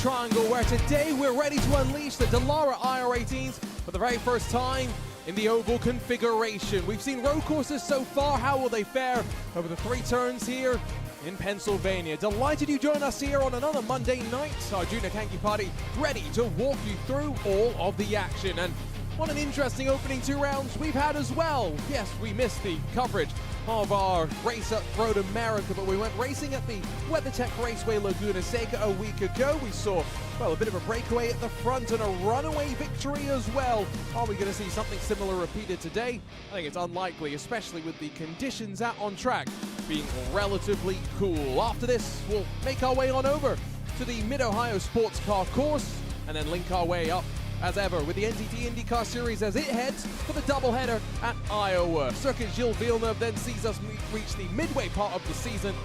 Triangle, where today we're ready to unleash the Dallara IR18s for the very first time in the oval configuration. We've seen road courses so far. How will they fare over the 3 turns here in Pennsylvania? Delighted you join us here on another Monday night. Arjuna Kankipati ready to walk you through all of the action. And what an interesting opening 2 rounds we've had as well. Yes, we missed the coverage of our race at Road America, but we went racing at the WeatherTech Raceway Laguna Seca a week ago. We saw, well, a bit of a breakaway at the front and a runaway victory as well. Are we going to see something similar repeated today? I think it's unlikely, especially with the conditions out on track being relatively cool. After this, we'll make our way on over to the Mid-Ohio Sports Car course and then link our way up as ever with the NTT IndyCar Series as it heads for the doubleheader at Iowa. Circuit Gilles Villeneuve then sees us reach the midway part of the season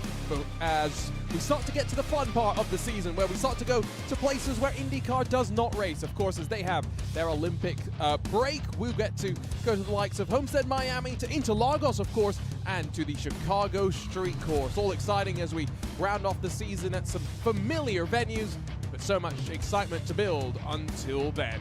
as we start to get to the fun part of the season, where we start to go to places where IndyCar does not race, of course, as they have their Olympic break. We'll get to go to the likes of Homestead Miami, to Interlagos, of course, and to the Chicago Street Course. All exciting as we round off the season at some familiar venues, but so much excitement to build until then.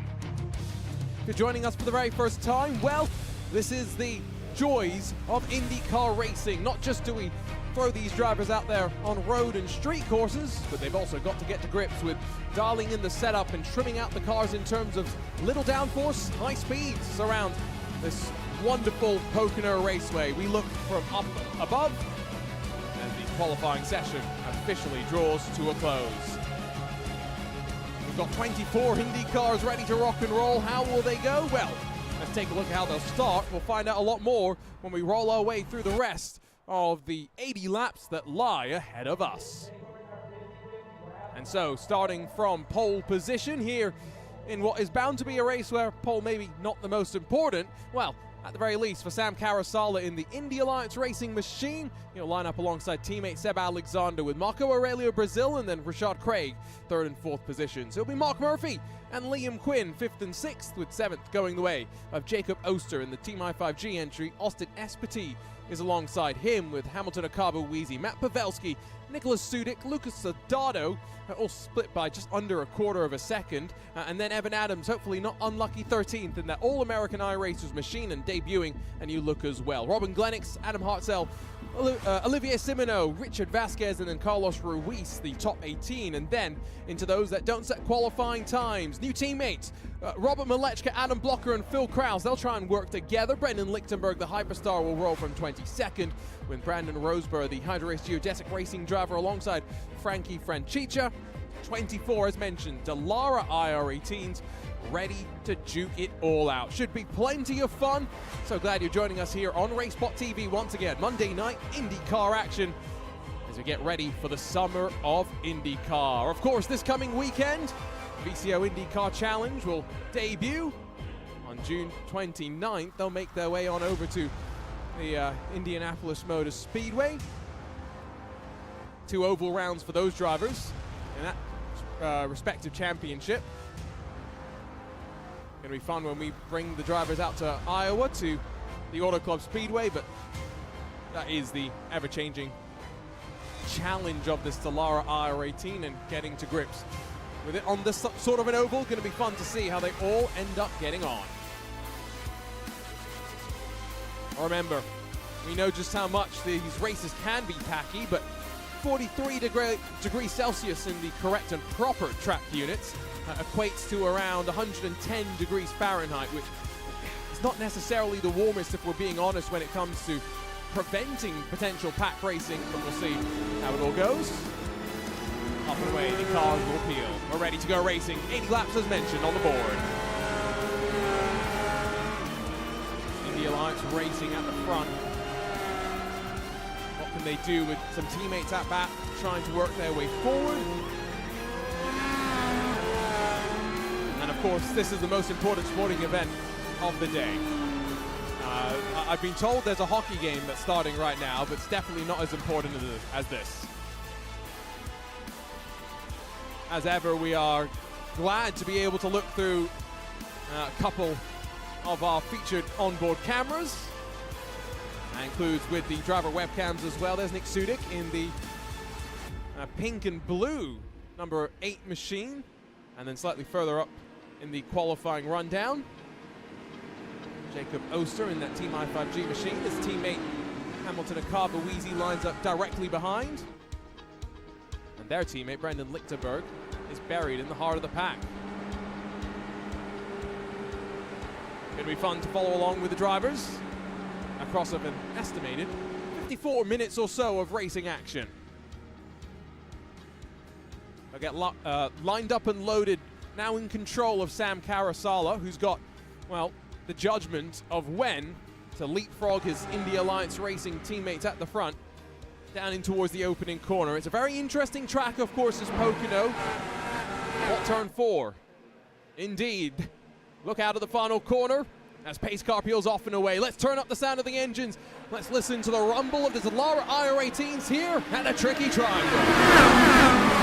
If you're joining us for the very first time, well, this is the joys of IndyCar racing. Not just do we throw these drivers out there on road and street courses, but they've also got to get to grips with dialing in the setup and trimming out the cars in terms of little downforce, high speeds around this wonderful Pocono raceway. We look from up above as the qualifying session officially draws to a close. We've got 24 Indy cars ready to rock and roll. How will they go? Well, let's take a look at how they'll start. We'll find out a lot more when we roll our way through the rest of the 80 laps that lie ahead of us. And so, starting from pole position here in what is bound to be a race where pole maybe not the most important, well, at the very least, for Sam Carasala in the Indy Alliance Racing Machine, he'll line up alongside teammate Seb Alexander with Marco Aurelio Brazil and then Rashad Craig, 3rd and 4th positions. It'll be Mark Murphy and Liam Quinn, 5th and 6th, with 7th going the way of Jacob Oster in the Team I5G entry. Austin Espety is alongside him with Hamilton Akabu Weezy, Matt Pavelski, Nicholas Sudik, Lucas Sadado, all split by just under a quarter of a second. And then Evan Adams, hopefully not unlucky, 13th in that All-American iRacers machine and debuting a new look as well. Robin Glenix, Adam Hartzell, Olivier Simoneau, Richard Vasquez, and then Carlos Ruiz, the top 18. And then into those that don't set qualifying times. New teammates, Robert Malechka, Adam Blocker, and Phil Krause. They'll try and work together. Brendan Lichtenberg, the Hyperstar, will roll from 22nd, with Brandon Rosberg, the Hydro Race Geodesic Racing driver, alongside Frankie Francica. 24, as mentioned, Dallara IR18s, ready to juke it all out. Should be plenty of fun. So glad you're joining us here on RaceSpotTV once again. Monday night IndyCar action as we get ready for the summer of IndyCar. Of course, this coming weekend, VCO IndyCar Challenge will debut on June 29th. They'll make their way on over to the Indianapolis Motor Speedway. 2 oval rounds for those drivers in that respective championship. Going to be fun when we bring the drivers out to Iowa to the Auto Club Speedway, but that is the ever-changing challenge of this Dallara IR18 and getting to grips with it on this sort of an oval. Going to be fun to see how they all end up getting on. Remember, we know just how much these races can be packy, but 43 degrees Celsius in the correct and proper track units equates to around 110 degrees Fahrenheit, which is not necessarily the warmest, if we're being honest, when it comes to preventing potential pack racing, but we'll see how it all goes. Up and away, the cars will peel. We're ready to go racing. 80 laps as mentioned on the board. Indy Alliance racing at the front. What can they do with some teammates at bat trying to work their way forward? And of course, this is the most important sporting event of the day. I've been told there's a hockey game that's starting right now, but it's definitely not as important as this. As ever, we are glad to be able to look through a couple of our featured onboard cameras. That includes with the driver webcams as well. There's Nick Sudik in the pink and blue number 8 machine, and then slightly further up in the qualifying rundown, Jacob Oster in that Team I5G machine. His teammate Hamilton Akabawizi lines up directly behind. And their teammate Brendan Lichtenberg is buried in the heart of the pack. Going to be fun to follow along with the drivers across an estimated 54 minutes or so of racing action. They'll get lined up and loaded, now in control of Sam Karasala, who's got, well, the judgment of when to leapfrog his Indy Alliance Racing teammates at the front down in towards the opening corner. It's a very interesting track, of course, is Pocono. What turn 4? Indeed. Look out of the final corner as pace car peels off and away. Let's turn up the sound of the engines. Let's listen to the rumble of the Dallara IR18s here at the Tricky Triangle.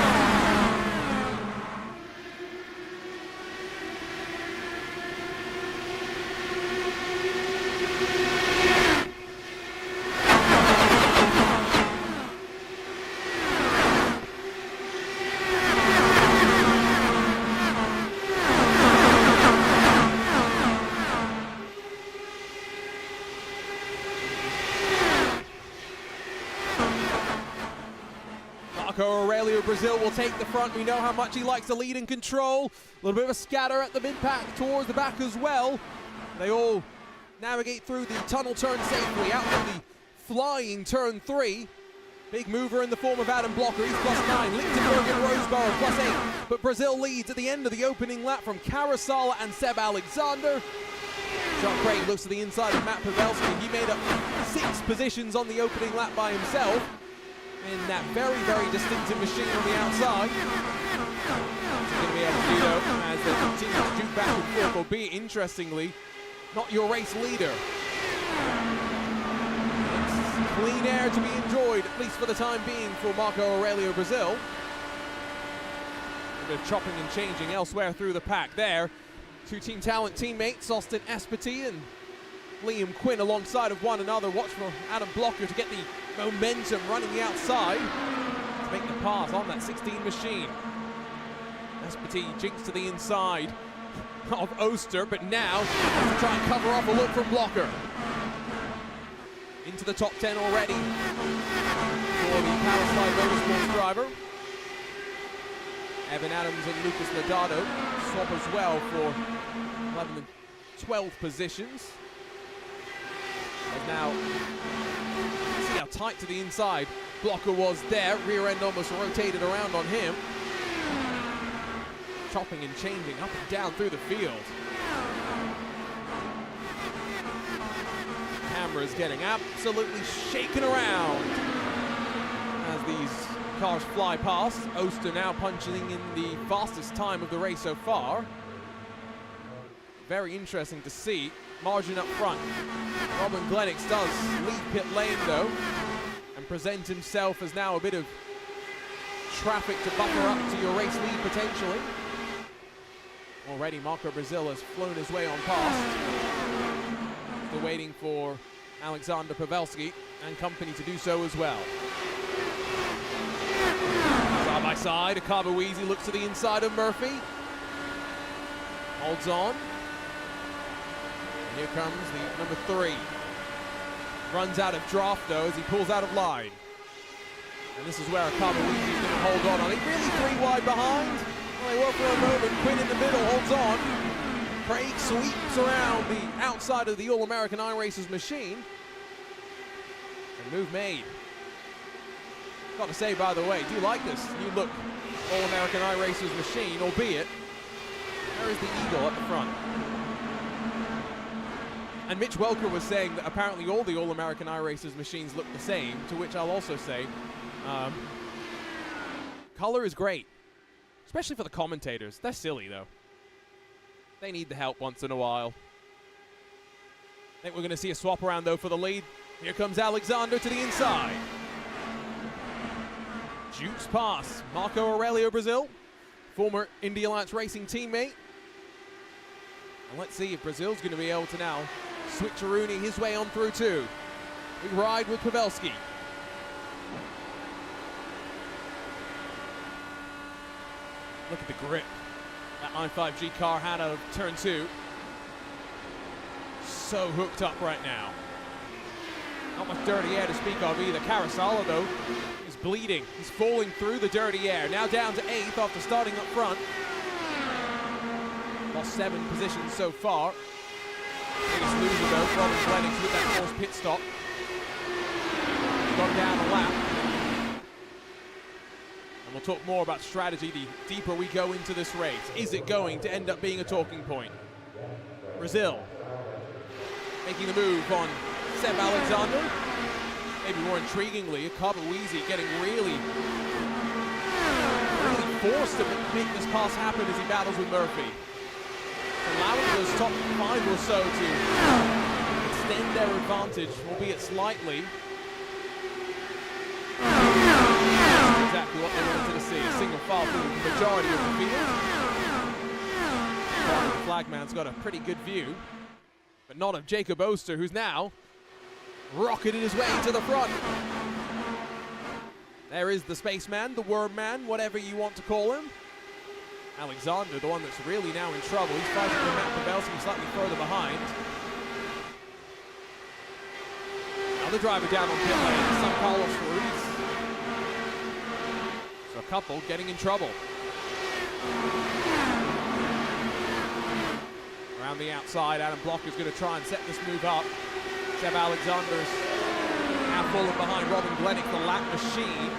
Brazil will take the front. We know how much he likes to lead and control. A little bit of a scatter at the mid-pack towards the back as well. They all navigate through the tunnel turn safely out to the flying turn 3. Big mover in the form of Adam Blocker. He's +9. Lichtenberg and Roseborough +8. But Brazil leads at the end of the opening lap from Karasala and Seb Alexander. John Craig looks to the inside of Matt Pavelski. He made up 6 positions on the opening lap by himself in that very, very distinctive machine on the outside. He's going to be able to do though as they continue to juke back and forth, albeit interestingly, not your race leader. It's clean air to be enjoyed, at least for the time being, for Marco Aurelio Brazil. A bit of chopping and changing elsewhere through the pack there. 2 Team Talent teammates, Austin Espety and Liam Quinn alongside of one another. Watch for Adam Blocker to get the momentum running the outside to make the pass on that 16 machine. Espety jinks to the inside of Oster, but now to try and cover off a look from Blocker. Into the top 10 already for the Powerslide Motorsports driver. Evan Adams and Lucas Ladado swap as well for 11 and 12 positions. And now, see how tight to the inside Blocker was there. Rear end almost rotated around on him. Chopping and changing up and down through the field. Cameras getting absolutely shaken around as these cars fly past. Oster now punching in the fastest time of the race so far. Very interesting to see. Margin up front. Robin Glennox does lead pit lane though and present himself as now a bit of traffic to buffer up to your race lead potentially. Already Marco Brazil has flown his way on past. Still waiting for Alexander Pavelski and company to do so as well. Side by side, Akabawizi looks to the inside of Murphy. Holds on. Here comes the number 3. Runs out of draft though as he pulls out of line. And this is where Akabawizi is going to hold on. Are they really 3 wide behind? Well, they were for a moment. Quinn in the middle holds on. Craig sweeps around the outside of the All-American iRacers machine. And move made. Got to say, by the way, do you like this new look All-American iRacers machine, albeit there is the eagle at the front. And Mitch Welker was saying that apparently all the All-American iRacers machines look the same, to which I'll also say, color is great, especially for the commentators. They're silly, though. They need the help once in a while. I think we're going to see a swap around, though, for the lead. Here comes Alexander to the inside. Jukes pass. Marco Aurelio Brazil, former Indy Alliance Racing teammate. And let's see if Brazil's going to be able to now switcheroonie his way on through too. We ride with Pavelski. Look at the grip that i5G car had out of turn 2. So hooked up right now. Not much dirty air to speak of either. Carasala, though, is bleeding. He's falling through the dirty air. Now down to 8th after starting up front. Lost 7 positions so far. Biggest loser, though, Robin Glenix with that forced pit stop. Gone down a lap. And we'll talk more about strategy the deeper we go into this race. Is it going to end up being a talking point? Brazil making the move on Seb Alexander. Maybe more intriguingly, Kabaweezy getting really forced to make this pass happen as he battles with Murphy. Allowing those top 5 or so to extend their advantage, albeit slightly. That's exactly what they wanted to see. A single file through the majority of the field. The flagman's got a pretty good view, but not of Jacob Oster, who's now rocketed his way to the front. There is the spaceman, the worm man, whatever you want to call him. Alexander, the one that's really now in trouble. He's fighting with Matt Pavelski slightly further behind. Another driver down on pit lane, San Carlos Ruiz. So a couple getting in trouble. Around the outside, Adam Blocker's going to try and set this move up. Seb Alexander's now falling behind Robin Glennick, the lap machine.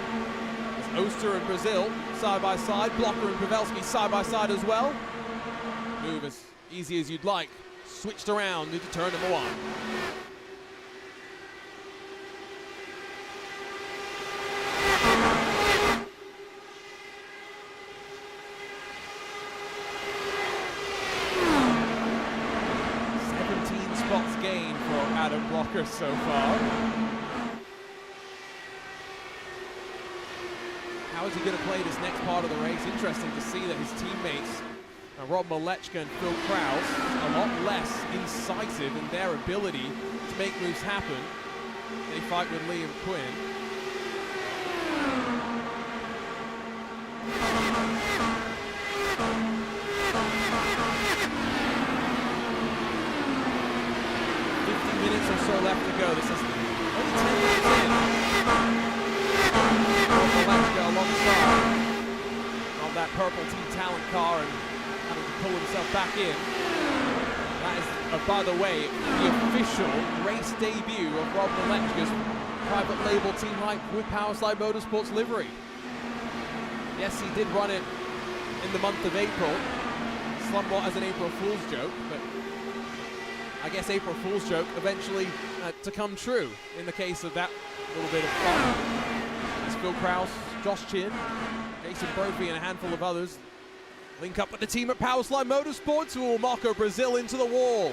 Oster and Brazil side by side, Blocker and Pavelski side by side as well. Move as easy as you'd like. Switched around into turn number 1. Spots gained for Adam Blocker so far. How is he going to play this next part of the race? Interesting to see that his teammates, Rob Malechka and Phil Krause, a lot less incisive in their ability to make moves happen. They fight with Liam Quinn. Minutes or so left to go. This is only 10 minutes in. Malechka alongside of that purple Team Talent car and having to pull himself back in. That is, by the way, the official race debut of Rob Malechka's private label team hype with Powerslide Motorsports livery. Yes, he did run it in the month of April, somewhat as an April Fool's joke, but I guess April Fool's joke eventually to come true in the case of that little bit of fun. As Phil Krause, Josh Chin, Jason Brophy and a handful of others link up with the team at Powerslide Motorsports, who will Marco Brazil into the wall.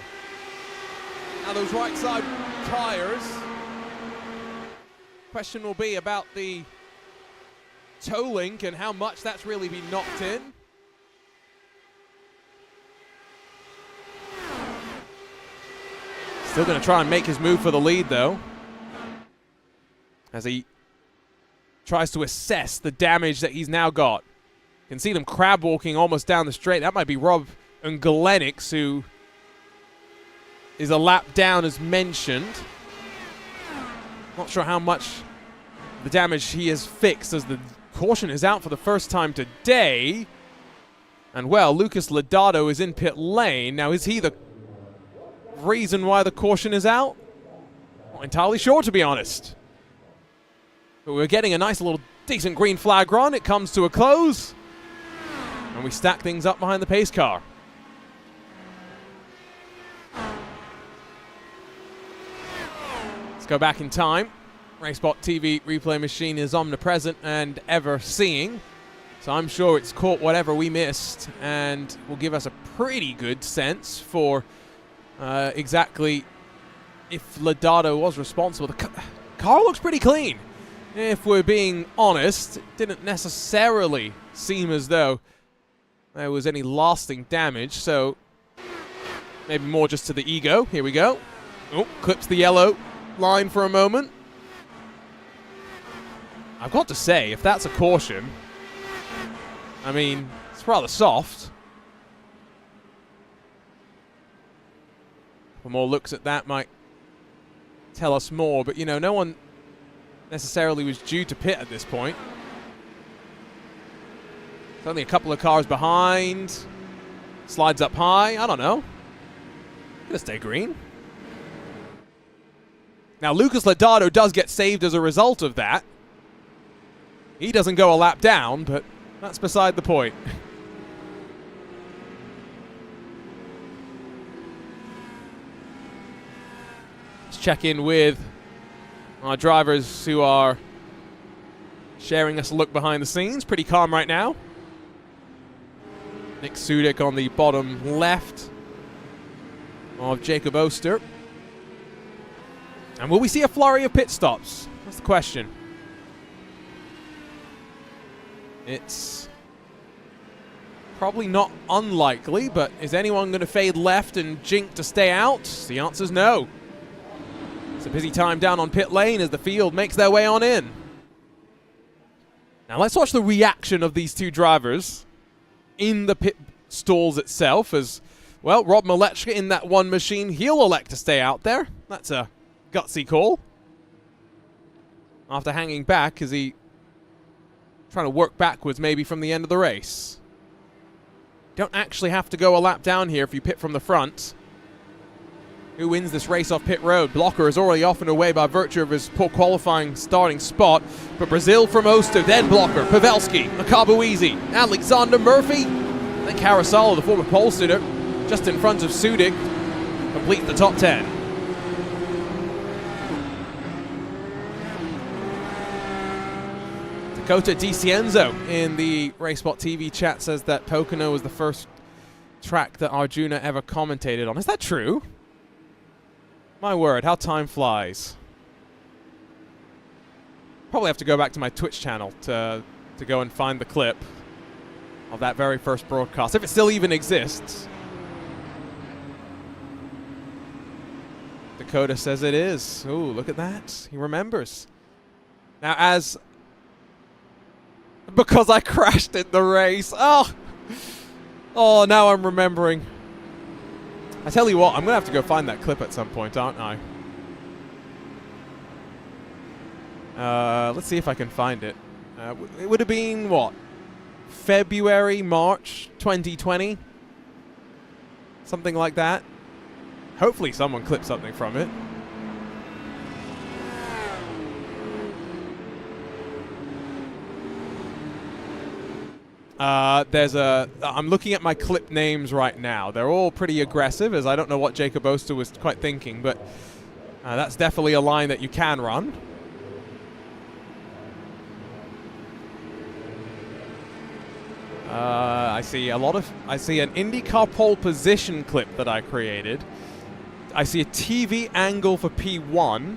Now those right side tires. Question will be about the toe link and how much that's really been knocked in. Still going to try and make his move for the lead, though, as he tries to assess the damage that he's now got. You can see them crab walking almost down the straight. That might be Rob and Glenix, who is a lap down as mentioned. Not sure how much the damage he has fixed, as the caution is out for the first time today. And, well, Lucas Lodato is in pit lane. Now, is he the reason why the caution is out? Not entirely sure, to be honest. But we're getting a nice little decent green flag run. It comes to a close, and we stack things up behind the pace car. Let's go back in time. RaceSpotTV replay machine is omnipresent and ever seeing, so I'm sure it's caught whatever we missed and will give us a pretty good sense for exactly if Lodato was responsible. The car looks pretty clean, if we're being honest. It didn't necessarily seem as though there was any lasting damage, so maybe more just to the ego. Here we go. Oh, clips the yellow line for a moment. I've got to say, if that's a caution, I mean, as It's rather soft. One more looks at that might tell us more, but you know, no one necessarily was due to pit at this point. It's only a couple of cars behind. Slides up high. I don't know. Gonna stay green. Now, Lucas Lodato does get saved as a result of that. He doesn't go a lap down, but that's beside the point. Let's check in with our drivers who are sharing us a look behind the scenes. Pretty calm right now. Nick Sudik on the bottom left of Jacob Oster. And will we see a flurry of pit stops? That's the question. It's probably not unlikely, but is anyone going to fade left and jink to stay out? The answer's no. It's a busy time down on pit lane as the field makes their way on in. Now let's watch the reaction of these two drivers in the pit stalls itself as, well, Rob Malechka in that one machine, he'll elect to stay out there. That's a gutsy call. After hanging back, is he trying to work backwards maybe from the end of the race? Don't actually have to go a lap down here if you pit from the front. Who wins this race off pit road? Blocker is already off and away by virtue of his poor qualifying starting spot. But Brazil from Oster, then Blocker, Pavelski, Akabuizi, Alexander Murphy, then Carousel, the former pole sitter, just in front of Sudik, complete the top 10. Dakota DiCienzo in the RaceSpotTV chat says that Pocono was the first track that Arjuna ever commentated on. Is that true? My word, how time flies. Probably have to go back to my Twitch channel to go and find the clip of that very first broadcast, if it still even exists. Dakota says it is. Ooh, look at that. He remembers. Now, because I crashed in the race. Oh, now I'm remembering. I tell you what, I'm going to have to go find that clip at some point, aren't I? Let's see if I can find it. It would have been, what? February, March 2020? Something like that. Hopefully someone clipped something from it. I'm looking at my clip names right now. They're all pretty aggressive, as I don't know what Jacob Oster was quite thinking, but that's definitely a line that you can run. I see an IndyCar pole position clip that I created. I see a TV angle for P1.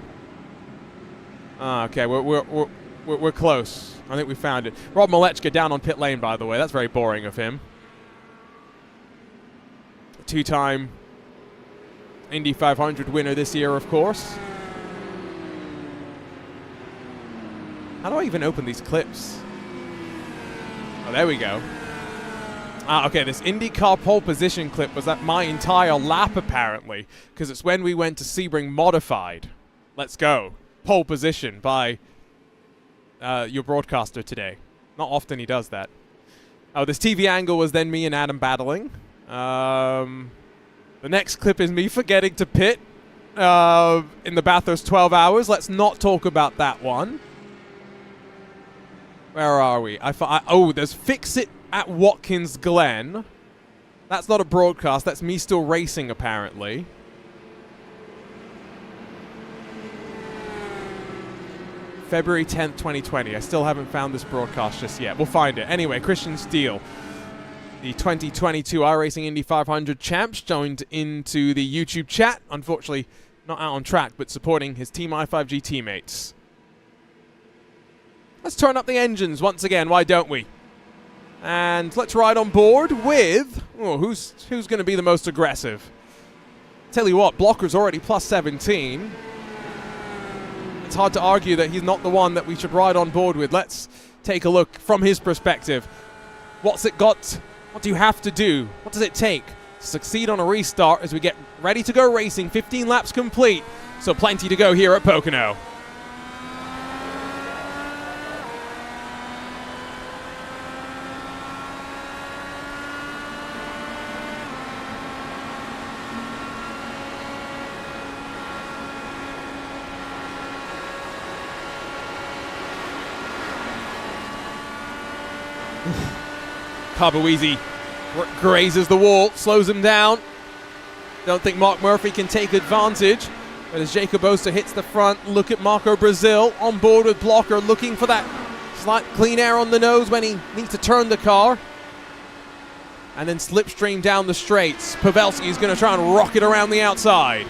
Okay, we're close. I think we found it. Rob Malechka down on pit lane, by the way. That's very boring of him. Two-time Indy 500 winner this year, of course. How do I even open these clips? Oh, there we go. Okay, this IndyCar pole position clip was at my entire lap, apparently, because it's when we went to Sebring Modified. Let's go. Pole position by your broadcaster today. Not often he does that. Oh, this TV angle was then me and Adam battling. The next clip is me forgetting to pit in the Bathurst 12 hours. Let's not talk about that one. Where are we? Oh, there's Fix It at Watkins Glen. That's not a broadcast. That's me still racing, apparently. February 10th, 2020. I still haven't found this broadcast just yet. We'll find it. Anyway, Christian Steele, the 2022 iRacing Indy 500 champs, joined into the YouTube chat. Unfortunately, not out on track, but supporting his Team i5G teammates. Let's turn up the engines once again. Why don't we? And let's ride on board with... Oh, who's going to be the most aggressive? Tell you what, Blocker's already plus 17. It's hard to argue that he's not the one that we should ride on board with. Let's take a look from his perspective. What's it got What do you have to do? What does it take to succeed on a restart as we get ready to go racing? 15 laps complete, so plenty to go here at Pocono. Carboeasy grazes the wall, slows him down. Don't think Mark Murphy can take advantage. But as Jacob Oster hits the front, look at Marco Brazil on board with Blocker, looking for that slight clean air on the nose when he needs to turn the car. And then slipstream down the straights. Pavelski is going to try and rock it around the outside.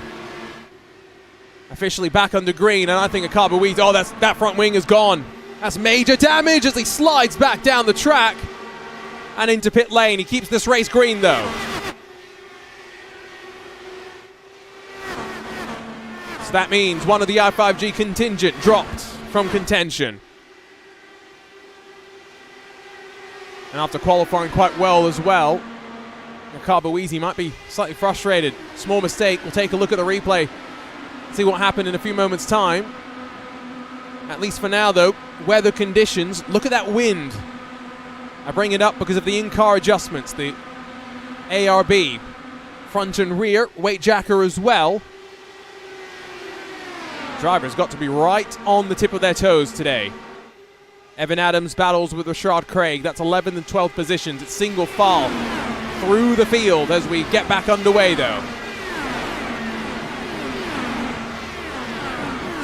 Officially back under green, and I think a Carboeasy, oh, that front wing is gone. That's major damage as he slides back down the track and into pit lane. He keeps this race green though. So that means one of the I5G contingent dropped from contention. And after qualifying quite well as well, Carboeasy might be slightly frustrated. Small mistake. We'll take a look at the replay, see what happened in a few moments' time. At least for now though, weather conditions. Look at that wind. I bring it up because of the in-car adjustments, the ARB, front and rear, weight jacker as well. Driver's got to be right on the tip of their toes today. Evan Adams battles with Rashad Craig. That's 11th and 12th positions. It's single file through the field as we get back underway though.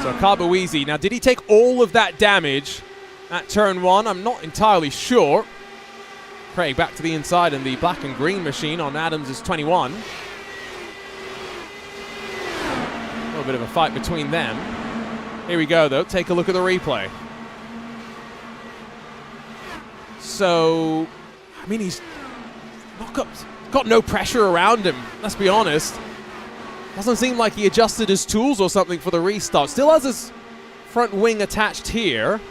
So Carboeasy, now did he take all of that damage at turn one? I'm not entirely sure. Craig back to the inside in the black and green machine on Adams' 21. A little bit of a fight between them. Here we go though, take a look at the replay. So, I mean, he's got no pressure around him, let's be honest. Doesn't seem like he adjusted his tools or something for the restart. Still has his front wing attached here.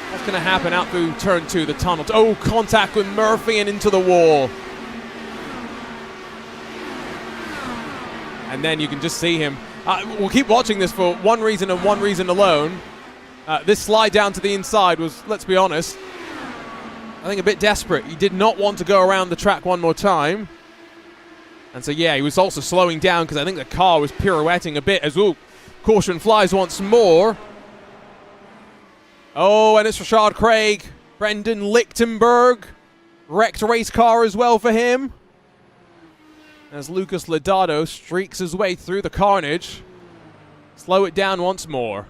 What's going to happen out through turn two, the tunnel? Oh, contact with Murphy and into the wall. And then you can just see him. We'll keep watching this for one reason and one reason alone. This slide down to the inside was, let's be honest, I think a bit desperate. He did not want to go around the track one more time. And so, yeah, he was also slowing down because I think the car was pirouetting a bit as, ooh, caution flies once more. Oh, and it's Rashad Craig. Brendan Lichtenberg. Wrecked race car as well for him. As Lucas Lodato streaks his way through the carnage. Slow it down once more.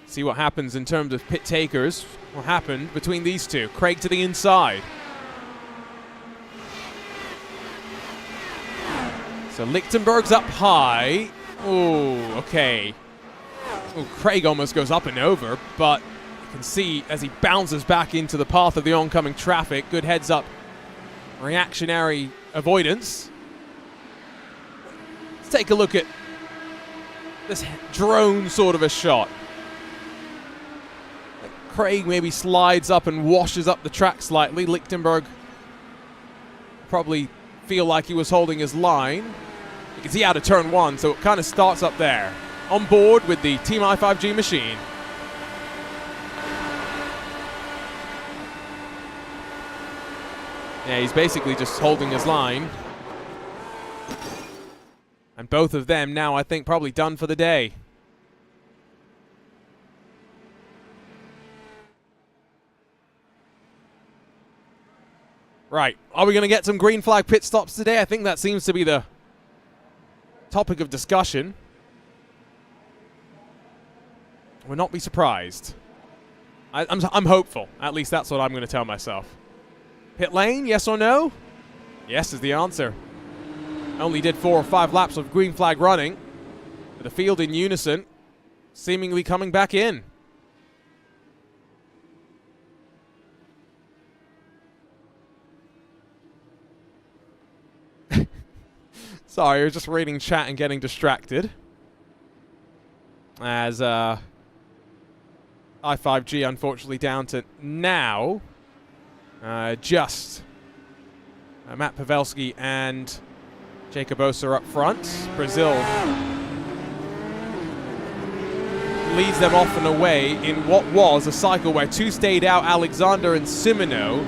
See what happens in terms of pit takers. What happened between these two? Craig to the inside. So Lichtenberg's up high. Oh, okay. Oh, Craig almost goes up and over, but you can see as he bounces back into the path of the oncoming traffic. Good heads up reactionary avoidance. Let's take a look at this drone sort of a shot. Craig maybe slides up and washes up the track slightly. Lichtenberg probably feel like he was holding his line. You can see out of turn one, so it kind of starts up there. On board with the Team I5G machine. Yeah, he's basically just holding his line. And both of them now, I think, probably done for the day. Right, are we going to get some green flag pit stops today? I think that seems to be the topic of discussion. We'll not be surprised. I'm hopeful. At least that's what I'm going to tell myself. Pit lane, yes or no? Yes is the answer. Only did 4 or 5 laps of green flag running. With the field in unison, seemingly coming back in. Sorry, I was just reading chat and getting distracted. As I5G unfortunately down to now just Matt Pavelski and Jacob Oster up front. Brazil leads them off and away in what was a cycle where two stayed out, Alexander and Simino.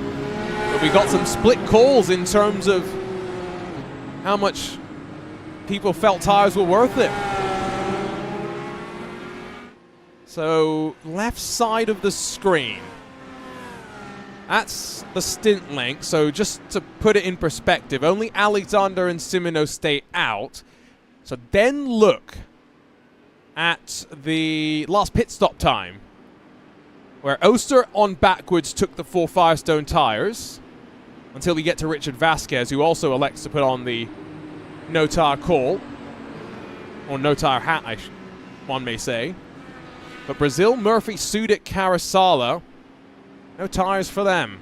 But we got some split calls in terms of how much people felt tires were worth it. So left side of the screen, that's the stint length. So just to put it in perspective, only Alexander and Simino stay out. So then look at the last pit stop time, where Oster on backwards took the 4 Firestone tires until we get to Richard Vasquez, who also elects to put on the no tire call, or no tire hat, one may say. But Brazil, Murphy, Sudik, Carasala, no tires for them.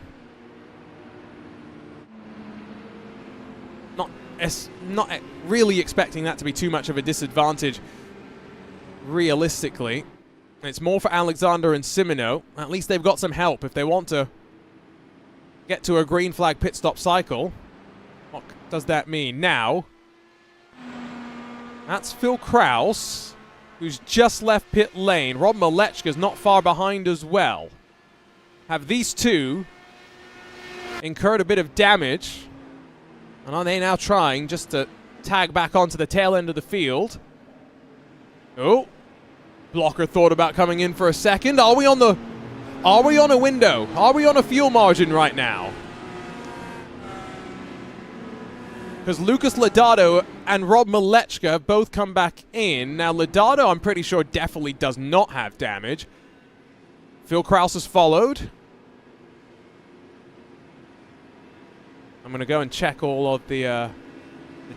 Not really expecting that to be too much of a disadvantage. Realistically, it's more for Alexander and Simino. At least they've got some help if they want to get to a green flag pit stop cycle. What does that mean? Now, that's Phil Kraus, who's just left pit lane. Rob Malechka's not far behind as well. Have these two incurred a bit of damage? And are they now trying just to tag back onto the tail end of the field? Oh, Blocker thought about coming in for a second. Are we on a window? Are we on a fuel margin right now? Because Lucas Lodato and Rob Malechka have both come back in. Now Lodato, I'm pretty sure, definitely does not have damage. Phil Kraus has followed. I'm going to go and check all of the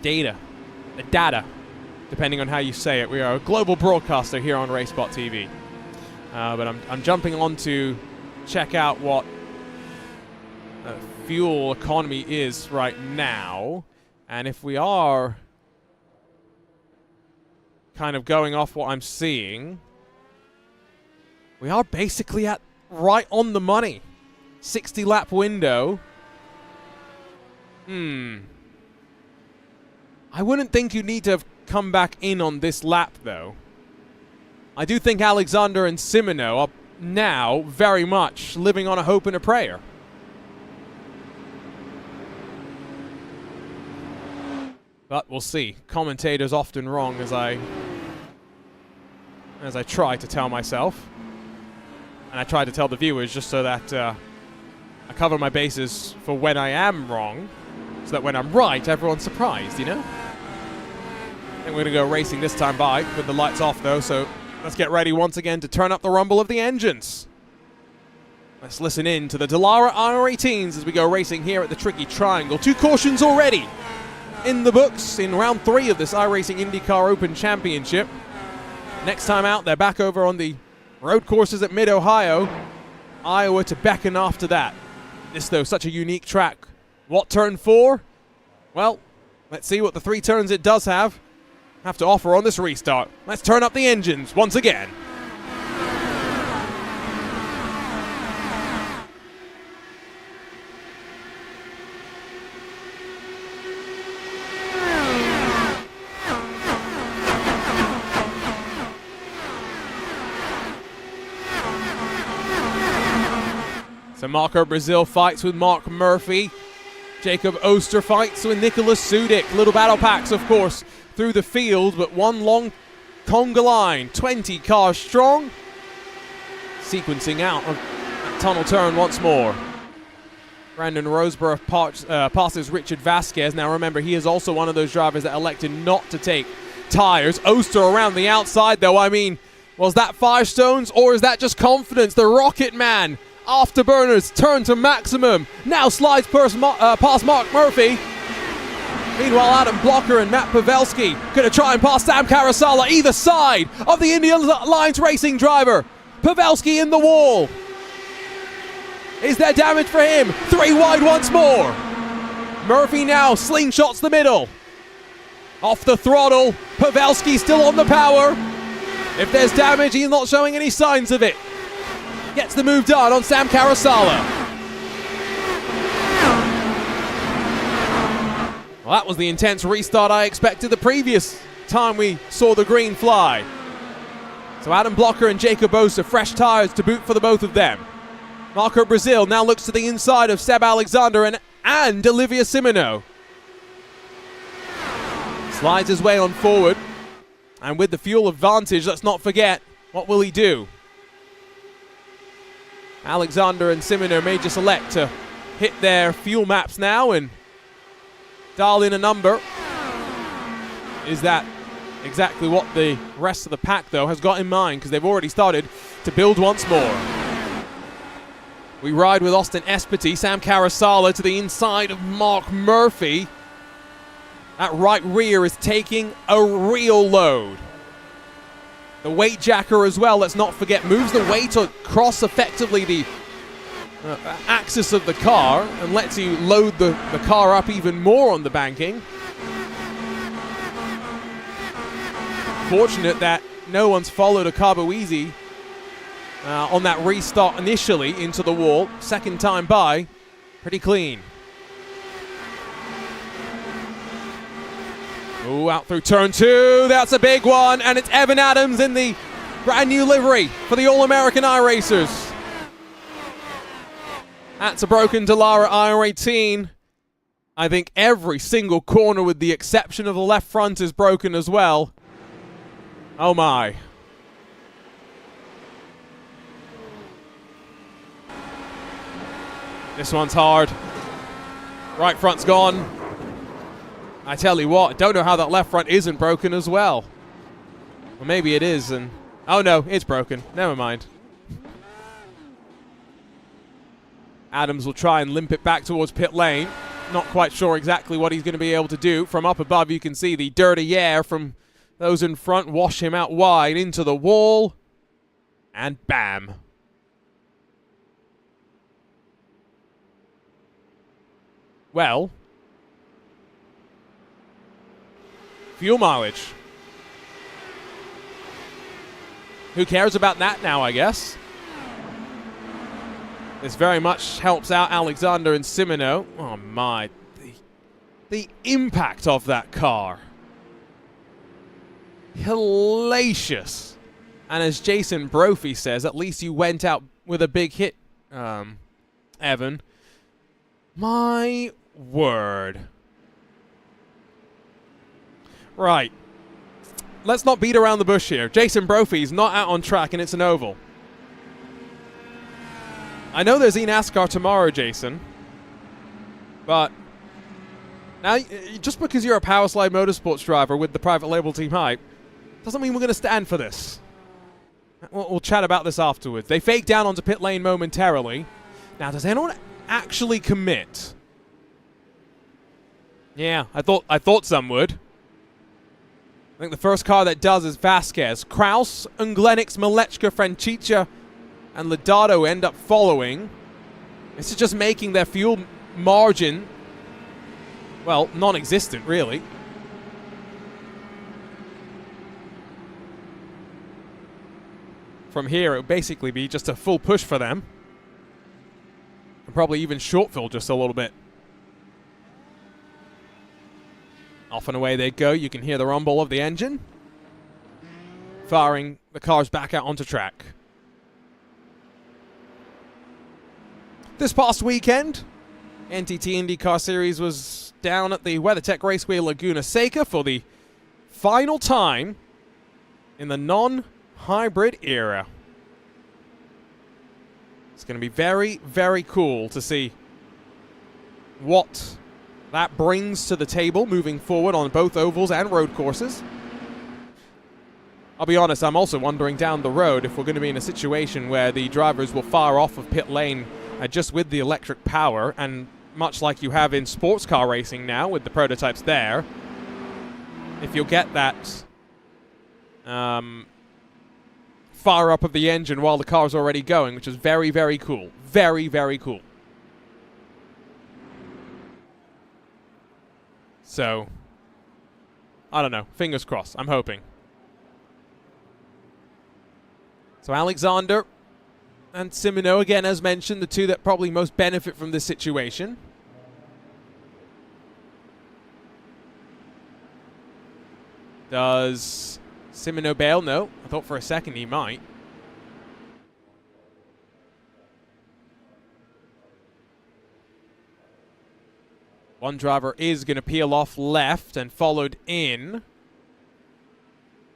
data, depending on how you say it. We are a global broadcaster here on RaceSpotTV. But I'm jumping on to check out what fuel economy is right now. And if we are kind of going off what I'm seeing, we are basically at right on the money. 60 lap window. I wouldn't think you need to have come back in on this lap, though. I do think Alexander and Simino are now very much living on a hope and a prayer. But we'll see. Commentators often wrong, as I try to tell myself. And I try to tell the viewers, just so that I cover my bases for when I am wrong, so that when I'm right, everyone's surprised, you know? I think we're going to go racing this time by, with the lights off though, so let's get ready once again to turn up the rumble of the engines. Let's listen in to the Dallara IR18s as we go racing here at the Tricky Triangle. 2 cautions already in the books in round 3 of this iRacing IndyCar Open Championship. Next time out, they're back over on the road courses at Mid-Ohio. Iowa to beckon after that. This, though, such a unique track. What turn 4? Well, let's see what the 3 turns it does have to offer on this restart. Let's turn up the engines once again. So Marco Brazil fights with Mark Murphy. Jacob Oster fights with Nicholas Sudik. Little battle packs, of course, through the field, but one long conga line, 20 cars strong. Sequencing out of that tunnel turn once more. Brandon Roseborough passes Richard Vasquez. Now remember, he is also one of those drivers that elected not to take tires. Oster around the outside, though. I mean, was that Firestones or is that just confidence? The Rocket Man, afterburners, turn to maximum. Now slides past Mark Murphy. Meanwhile, Adam Blocker and Matt Pavelski going to try and pass Sam Carasala either side of the Indian Alliance Racing driver. Pavelski in the wall. Is there damage for him? 3 wide once more. Murphy now slingshots the middle. Off the throttle. Pavelski still on the power. If there's damage, he's not showing any signs of it. Gets the move done on Sam Carasala. Well, that was the intense restart I expected the previous time we saw the green fly. So Adam Blocker and Jacob Osa, fresh tires to boot for the both of them. Marco Brazil now looks to the inside of Seb Alexander and Olivier Simino. Slides his way on forward. And with the fuel advantage, let's not forget, what will he do? Alexander and Simino may just elect to hit their fuel maps now and dial in a number. Is that exactly what the rest of the pack, though, has got in mind? Because they've already started to build once more. We ride with Austin Espity, Sam Carasala to the inside of Mark Murphy. That right rear is taking a real load. The weight jacker as well, let's not forget, moves the weight across effectively the axis of the car and lets you load the car up even more on the banking. Fortunate that no one's followed a Cabo Easy on that restart initially into the wall. Second time by, pretty clean. Ooh, out through turn 2, that's a big one, and it's Evan Adams in the brand new livery for the All-American iRacers. That's a broken Dallara IR18. I think every single corner with the exception of the left front is broken as well. Oh my. This one's hard. Right front's gone. I tell you what, I don't know how that left front isn't broken as well. Well, maybe it is, and... oh no, it's broken. Never mind. Adams will try and limp it back towards pit lane. Not quite sure exactly what he's going to be able to do. From up above, you can see the dirty air from those in front wash him out wide into the wall. And bam. Well... fuel mileage. Who cares about that now, I guess? This very much helps out Alexander and Simino. Oh my. The impact of that car. Hellacious. And as Jason Brophy says, at least you went out with a big hit, Evan. My word. Right. Let's not beat around the bush here. Jason Brophy's not out on track and it's an oval. I know there's eNASCAR tomorrow, Jason. But now, just because you're a Powerslide Motorsports driver with the private label team hype, doesn't mean we're going to stand for this. We'll chat about this afterwards. They fake down onto pit lane momentarily. Now, does anyone actually commit? Yeah, I thought some would. I think the first car that does is Vasquez. Kraus, Unglenix, Malechka, Franchicha, and Lodato end up following. This is just making their fuel margin, well, non-existent, really. From here, it would basically be just a full push for them. And probably even short fill just a little bit. Off and away they go. You can hear the rumble of the engine. Firing the cars back out onto track. This past weekend, NTT IndyCar Series was down at the WeatherTech Raceway Laguna Seca for the final time in the non-hybrid era. It's going to be very, very cool to see what that brings to the table moving forward on both ovals and road courses. I'll be honest, I'm also wondering down the road if we're going to be in a situation where the drivers will fire off of pit lane just with the electric power, and much like you have in sports car racing now with the prototypes there, if you'll get that fire up of the engine while the car's already going, which is very, very cool. Very, very cool. So, I don't know. Fingers crossed. I'm hoping. So Alexander and Simino, again, as mentioned, the two that probably most benefit from this situation. Does Simino bail? No. I thought for a second he might. One driver is going to peel off left and followed in.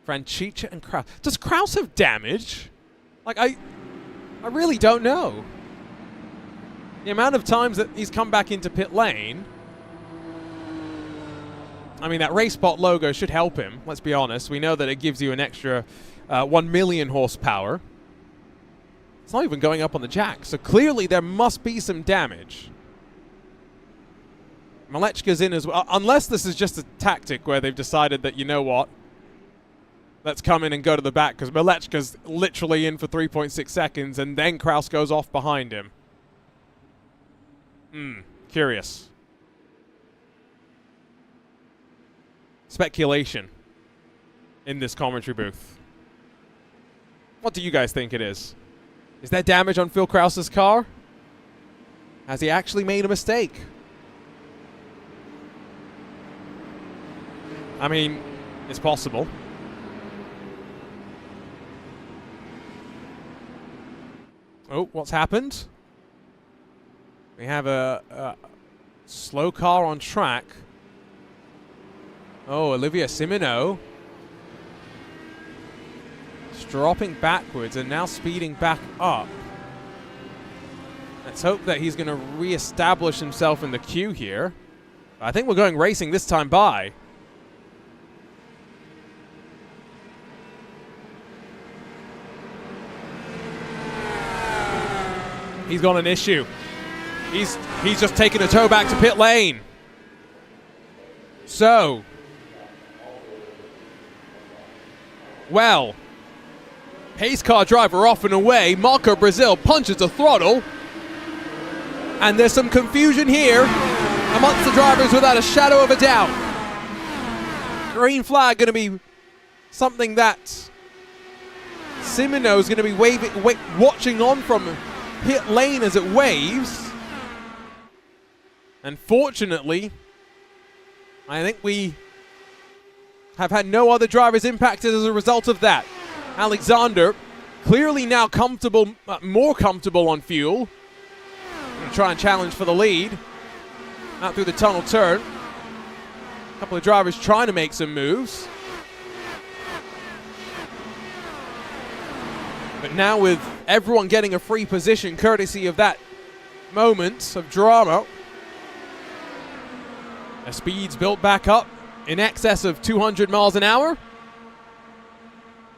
Franchicha and Kraus. Does Kraus have damage? Like, I really don't know. The amount of times that he's come back into pit lane. I mean, that RaceSpot logo should help him, let's be honest. We know that it gives you an extra 1 million horsepower. It's not even going up on the jack, so clearly there must be some damage. Malechka's in as well, unless this is just a tactic where they've decided that, you know what, let's come in and go to the back, because Malechka's literally in for 3.6 seconds, and then Kraus goes off behind him. Curious. Speculation in this commentary booth. What do you guys think it is? Is there damage on Phil Kraus's car? Has he actually made a mistake? I mean, it's possible. Oh, what's happened? We have a slow car on track. Oh, Olivia Simino. It's dropping backwards and now speeding back up. Let's hope that he's going to re-establish himself in the queue here. I think we're going racing this time by. He's got an issue. He's just taken a tow back to pit lane. So, well, pace car driver off and away. Marco Brazil punches the throttle. And there's some confusion here amongst the drivers without a shadow of a doubt. Green flag going to be something that Simino is going to be watching on from pit lane as it waves. Unfortunately, I think we have had no other drivers impacted as a result of that. Alexander clearly now comfortable, more comfortable on fuel. Gonna try and challenge for the lead. Out through the tunnel turn. A couple of drivers trying to make some moves. But now with everyone getting a free position courtesy of that moment of drama, the speed's built back up in excess of 200 miles an hour.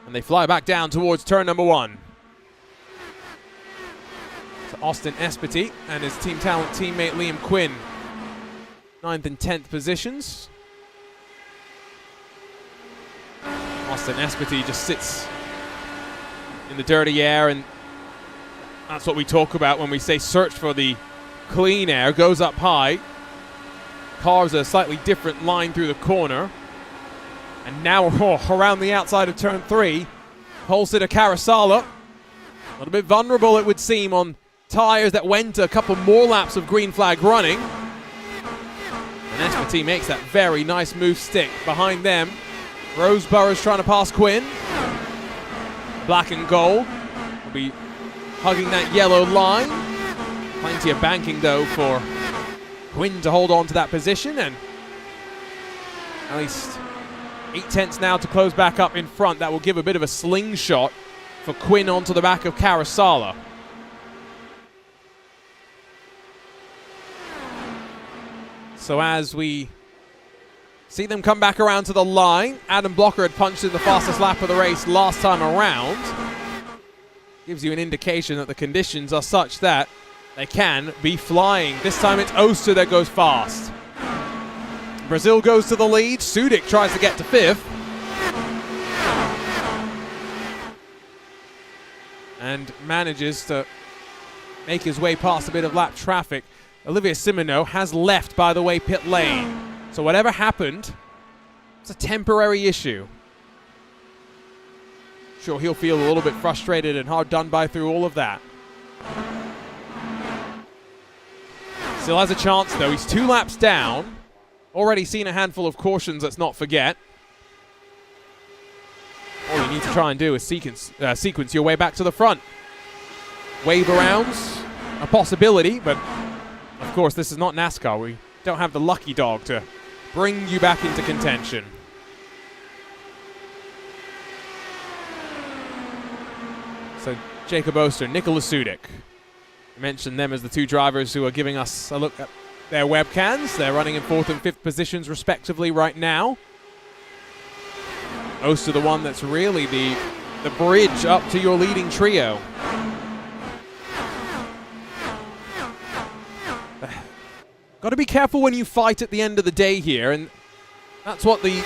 And they fly back down towards turn number 1. To Austin Espity and his Team Talent teammate Liam Quinn. 9th and 10th positions. Austin Espity just sits in the dirty air, and that's what we talk about when we say search for the clean air. Goes up high, carves a slightly different line through the corner, and now around the outside of turn 3, pole sitter Carasala, a little bit vulnerable it would seem on tires that went a couple more laps of green flag running, and Espity makes that very nice move stick. Behind them, Roseborough's trying to pass Quinn. Black and gold will be hugging that yellow line. Plenty of banking, though, for Quinn to hold on to that position, and at least 8 tenths now to close back up in front. That will give a bit of a slingshot for Quinn onto the back of Carasala. So as we see them come back around to the line, Adam Blocker had punched in the fastest lap of the race last time around. Gives you an indication that the conditions are such that they can be flying. This time it's Oster that goes fast. Brazil goes to the lead. Sudik tries to get to 5th. And manages to make his way past a bit of lap traffic. Olivia Simino has left, by the way, pit lane. So whatever happened, it's a temporary issue. Sure, he'll feel a little bit frustrated and hard done by through all of that. Still has a chance, though. He's 2 laps down. Already seen a handful of cautions, let's not forget. All you need to try and do is sequence your way back to the front. Wave arounds, a possibility, but of course this is not NASCAR. We don't have the lucky dog to bring you back into contention. So Jacob Oster, Nicholas Sudik. I mentioned them as the 2 drivers who are giving us a look at their webcams. They're running in 4th and 5th positions respectively right now. Oster, the one that's really the bridge up to your leading trio. Got to be careful when you fight at the end of the day here, and that's what the,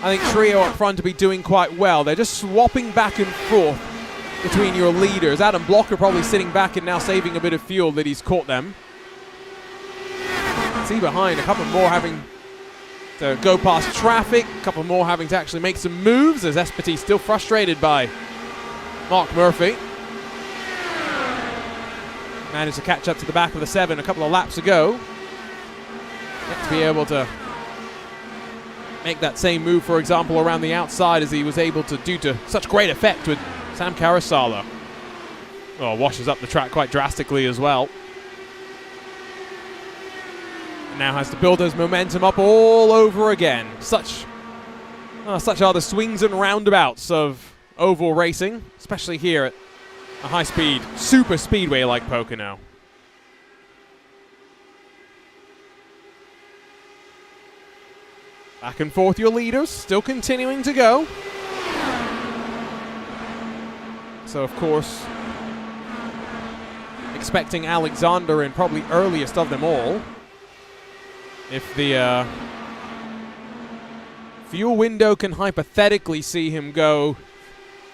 I think, trio up front to be doing quite well. They're just swapping back and forth between your leaders. Adam Blocker probably sitting back and now saving a bit of fuel that he's caught them. See behind, a couple more having to go past traffic, a couple more having to actually make some moves, as Espity still frustrated by Mark Murphy. Managed to catch up to the back of the 7 a couple of laps ago. Yet to be able to make that same move, for example, around the outside as he was able to do to such great effect with Sam Karasala. Oh, washes up the track quite drastically as well. And now has to build his momentum up all over again. Such are the swings and roundabouts of oval racing, especially here at a high-speed super speedway like Pocono. Back and forth your leaders, still continuing to go. So, of course, expecting Alexander in probably earliest of them all. If the fuel window can hypothetically see him go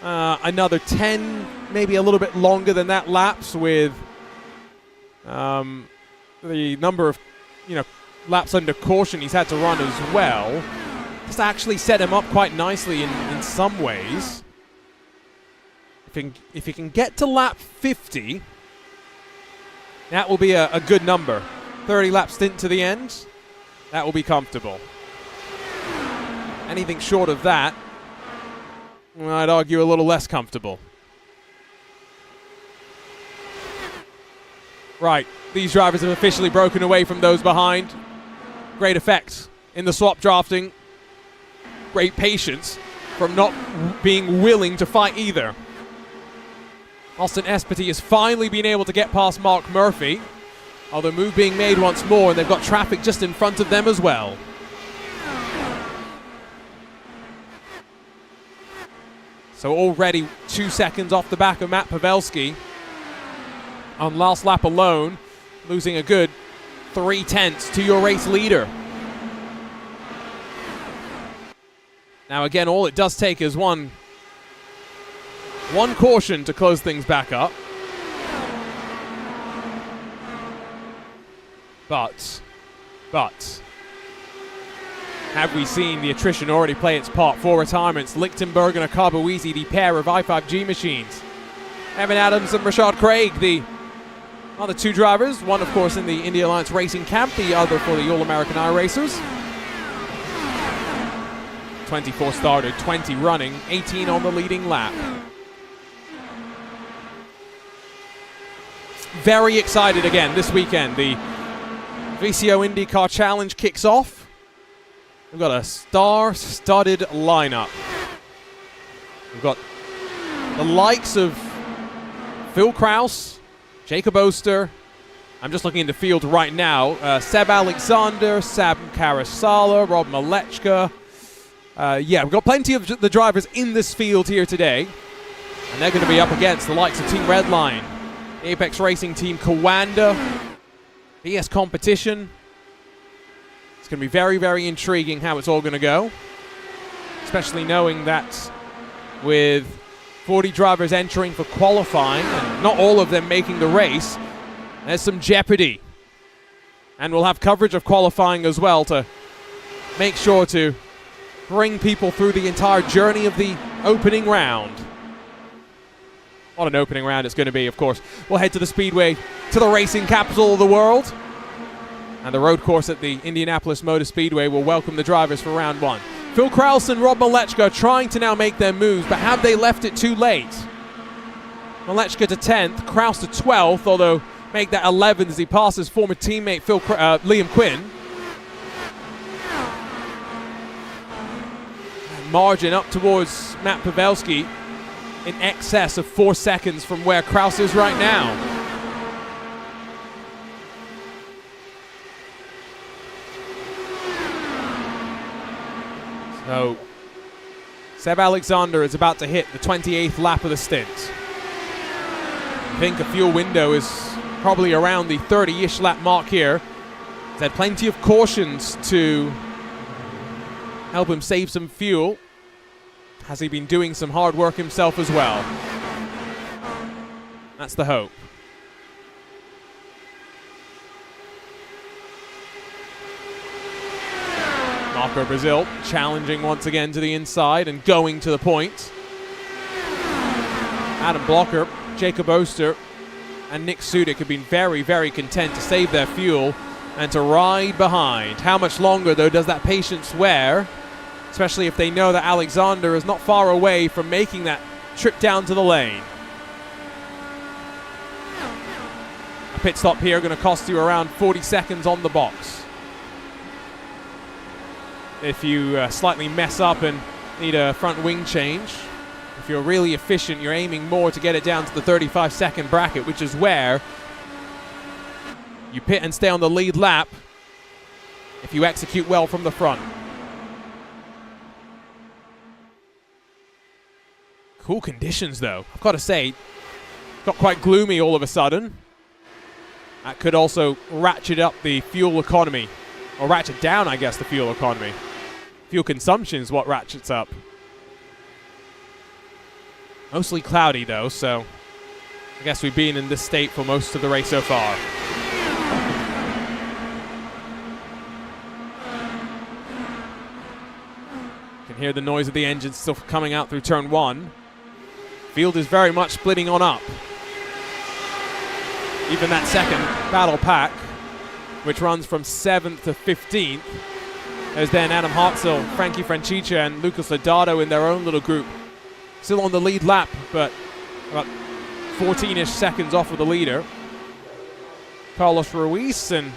another 10, maybe a little bit longer than that laps, with the number of laps under caution he's had to run as well. Just actually set him up quite nicely in some ways. If he can get to lap 50, that will be a good number. 30 lap stint to the end, that will be comfortable. Anything short of that, I'd argue a little less comfortable. Right, these drivers have officially broken away from those behind. Great effect in the swap drafting. Great patience from not being willing to fight either. Austin Espity has finally been able to get past Mark Murphy. Although move being made once more, and they've got traffic just in front of them as well. So already 2 seconds off the back of Matt Pavelski on last lap alone, losing a good 3/10 to your race leader. Now again, all it does take is one caution to close things back up. But have we seen the attrition already play its part? 4 retirements, Lichtenberg and a Carboeasy, the pair of i5G machines. Evan Adams and Rashad Craig, the other 2 drivers. One, of course, in the Indy Alliance Racing camp, the other for the All-American iRacers. 24 started, 20 running, 18 on the leading lap. Very excited again this weekend. The VCO IndyCar Challenge kicks off. We've got a star-studded lineup. We've got the likes of Phil Kraus, Jacob Oster. I'm just looking in the field right now. Seb Alexander, Sam Karasala, Rob Malechka. We've got plenty of the drivers in this field here today. And they're going to be up against the likes of Team Redline, Apex Racing Team Kawanda, BS Competition. It's going to be very, very intriguing how it's all going to go. Especially knowing that with 40 drivers entering for qualifying and not all of them making the race, there's some jeopardy. And we'll have coverage of qualifying as well to make sure to bring people through the entire journey of the opening round. What an opening round it's going to be, of course. We'll head to the Speedway, to the racing capital of the world. And the road course at the Indianapolis Motor Speedway will welcome the drivers for round one. Phil Krause and Rob Malechka trying to now make their moves, but have they left it too late? Malechka to 10th, Krause to 12th, although make that 11th as he passes former teammate Liam Quinn. And margin up towards Matt Pavelski in excess of 4 seconds from where Krause is right now. So, Seb Alexander is about to hit the 28th lap of the stint. I think a fuel window is probably around the 30-ish lap mark here. He's had plenty of cautions to help him save some fuel. Has he been doing some hard work himself as well? That's the hope. Marco Brazil challenging once again to the inside and going to the point. Adam Blocker, Jacob Oster, and Nick Sudik have been very, very content to save their fuel and to ride behind. How much longer, though, does that patience wear? Especially if they know that Alexander is not far away from making that trip down to the lane. A pit stop here going to cost you around 40 seconds on the box. If you slightly mess up and need a front wing change, if you're really efficient, you're aiming more to get it down to the 35-second bracket, which is where you pit and stay on the lead lap if you execute well from the front. Cool conditions, though. I've got to say, got quite gloomy all of a sudden. That could also ratchet up the fuel economy, or ratchet down, I guess, the fuel economy. Fuel consumption is what ratchets up. Mostly cloudy, though, so I guess we've been in this state for most of the race so far. You can hear the noise of the engines still coming out through turn one. Field is very much splitting on up. Even that second battle pack, which runs from 7th to 15th, there's then Adam Hartzell, Frankie Francica, and Lucas Lodato in their own little group. Still on the lead lap, but about 14-ish seconds off of the leader. Carlos Ruiz and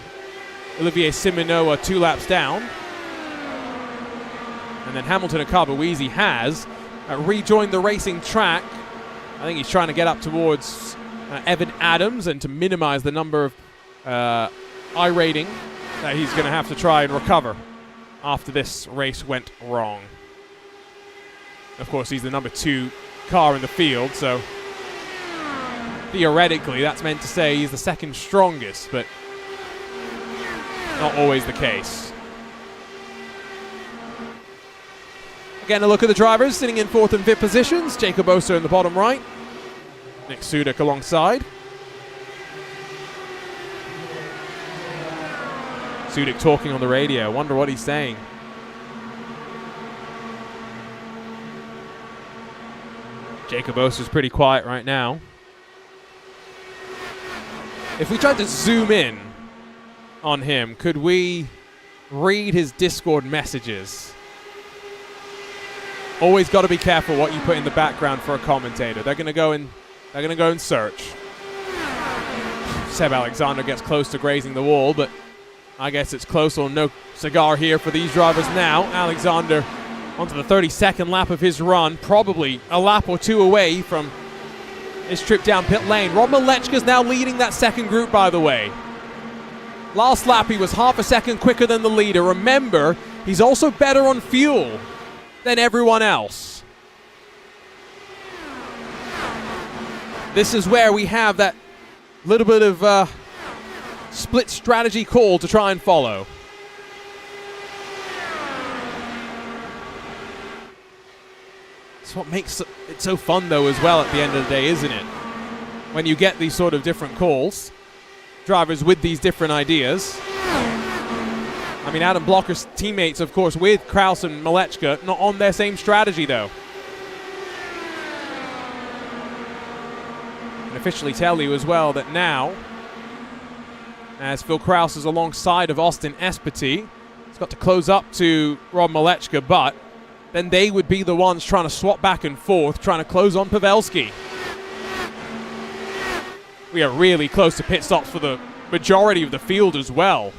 Olivier Simoneau are 2 laps down. And then Hamilton Akabuizi has rejoined the racing track. I think he's trying to get up towards Evan Adams and to minimize the number of iRating that he's going to have to try and recover after this race went wrong. Of course, he's the number 2 car in the field, so theoretically that's meant to say he's the second strongest, but not always the case. Again, a look at the drivers sitting in 4th and 5th positions. Jacob Oster in the bottom right. Nick Sudik alongside. Sudik talking on the radio. Wonder what he's saying. Jacob Oster's pretty quiet right now. If we tried to zoom in on him, could we read his Discord messages? Always got to be careful what you put in the background for a commentator. They're going to go and search. Seb Alexander gets close to grazing the wall, but I guess it's close or no cigar here for these drivers now. Alexander onto the 32nd lap of his run, probably a lap or 2 away from his trip down pit lane. Rob Malechka's now leading that second group, by the way. Last lap, he was half a second quicker than the leader. Remember, he's also better on fuel than everyone else. This is where we have that little bit of split strategy call to try and follow. It's what makes it so fun, though, as well, at the end of the day, isn't it? When you get these sort of different calls, drivers with these different ideas. I mean, Adam Blocker's teammates, of course, with Krause and Malechka, not on their same strategy, though. officially tell you as well that now, as Phil Krause is alongside of Austin Espety, he's got to close up to Rob Malechka, but then they would be the ones trying to swap back and forth, trying to close on Pavelski. We are really close to pit stops for the majority of the field as well.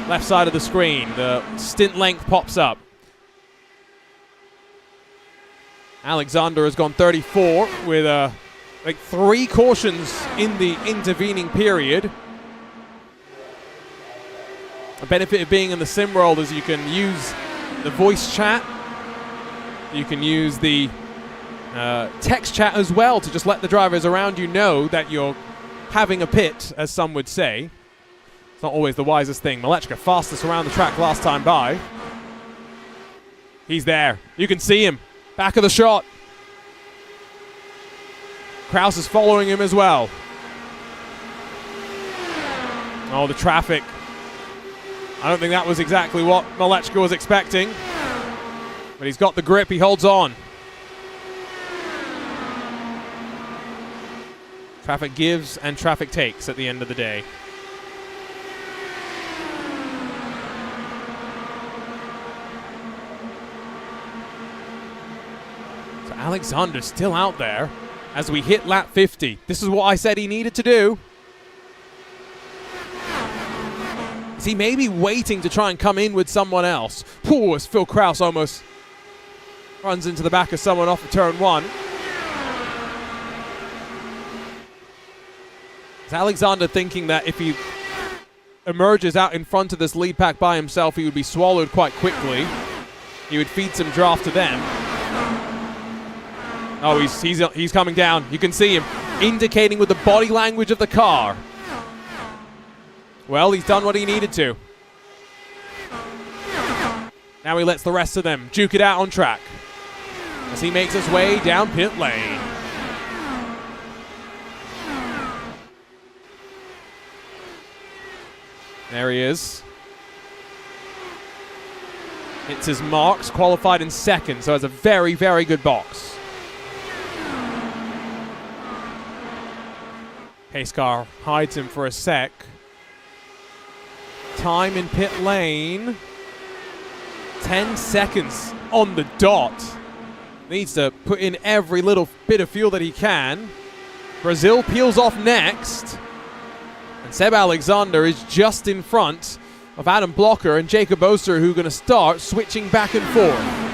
Left side of the screen, the stint length pops up. Alexander has gone 34 with like 3 cautions in the intervening period. The benefit of being in the sim world is you can use the voice chat. You can use the text chat as well to just let the drivers around you know that you're having a pit, as some would say. It's not always the wisest thing. Malechka fastest around the track last time by. He's there. You can see him. Back of the shot. Krause is following him as well. Oh, the traffic. I don't think that was exactly what Malechka was expecting. But he's got the grip. He holds on. Traffic gives and traffic takes at the end of the day. So Alexander still out there as we hit lap 50. This is what I said he needed to do. Is he maybe waiting to try and come in with someone else? Poor, as Phil Krause almost runs into the back of someone off of turn 1. Is Alexander thinking that if he emerges out in front of this lead pack by himself, he would be swallowed quite quickly? He would feed some draft to them. Oh, he's coming down. You can see him indicating with the body language of the car. Well, he's done what he needed to. Now he lets the rest of them duke it out on track as he makes his way down pit lane. There he is. Hits his marks, qualified in second, so has a very, very good box. Pace car hides him for a sec. Time in pit lane. 10 seconds on the dot. Needs to put in every little bit of fuel that he can. Brazil peels off next. And Seb Alexander is just in front of Adam Blocker and Jacob Oster, who are going to start switching back and forth.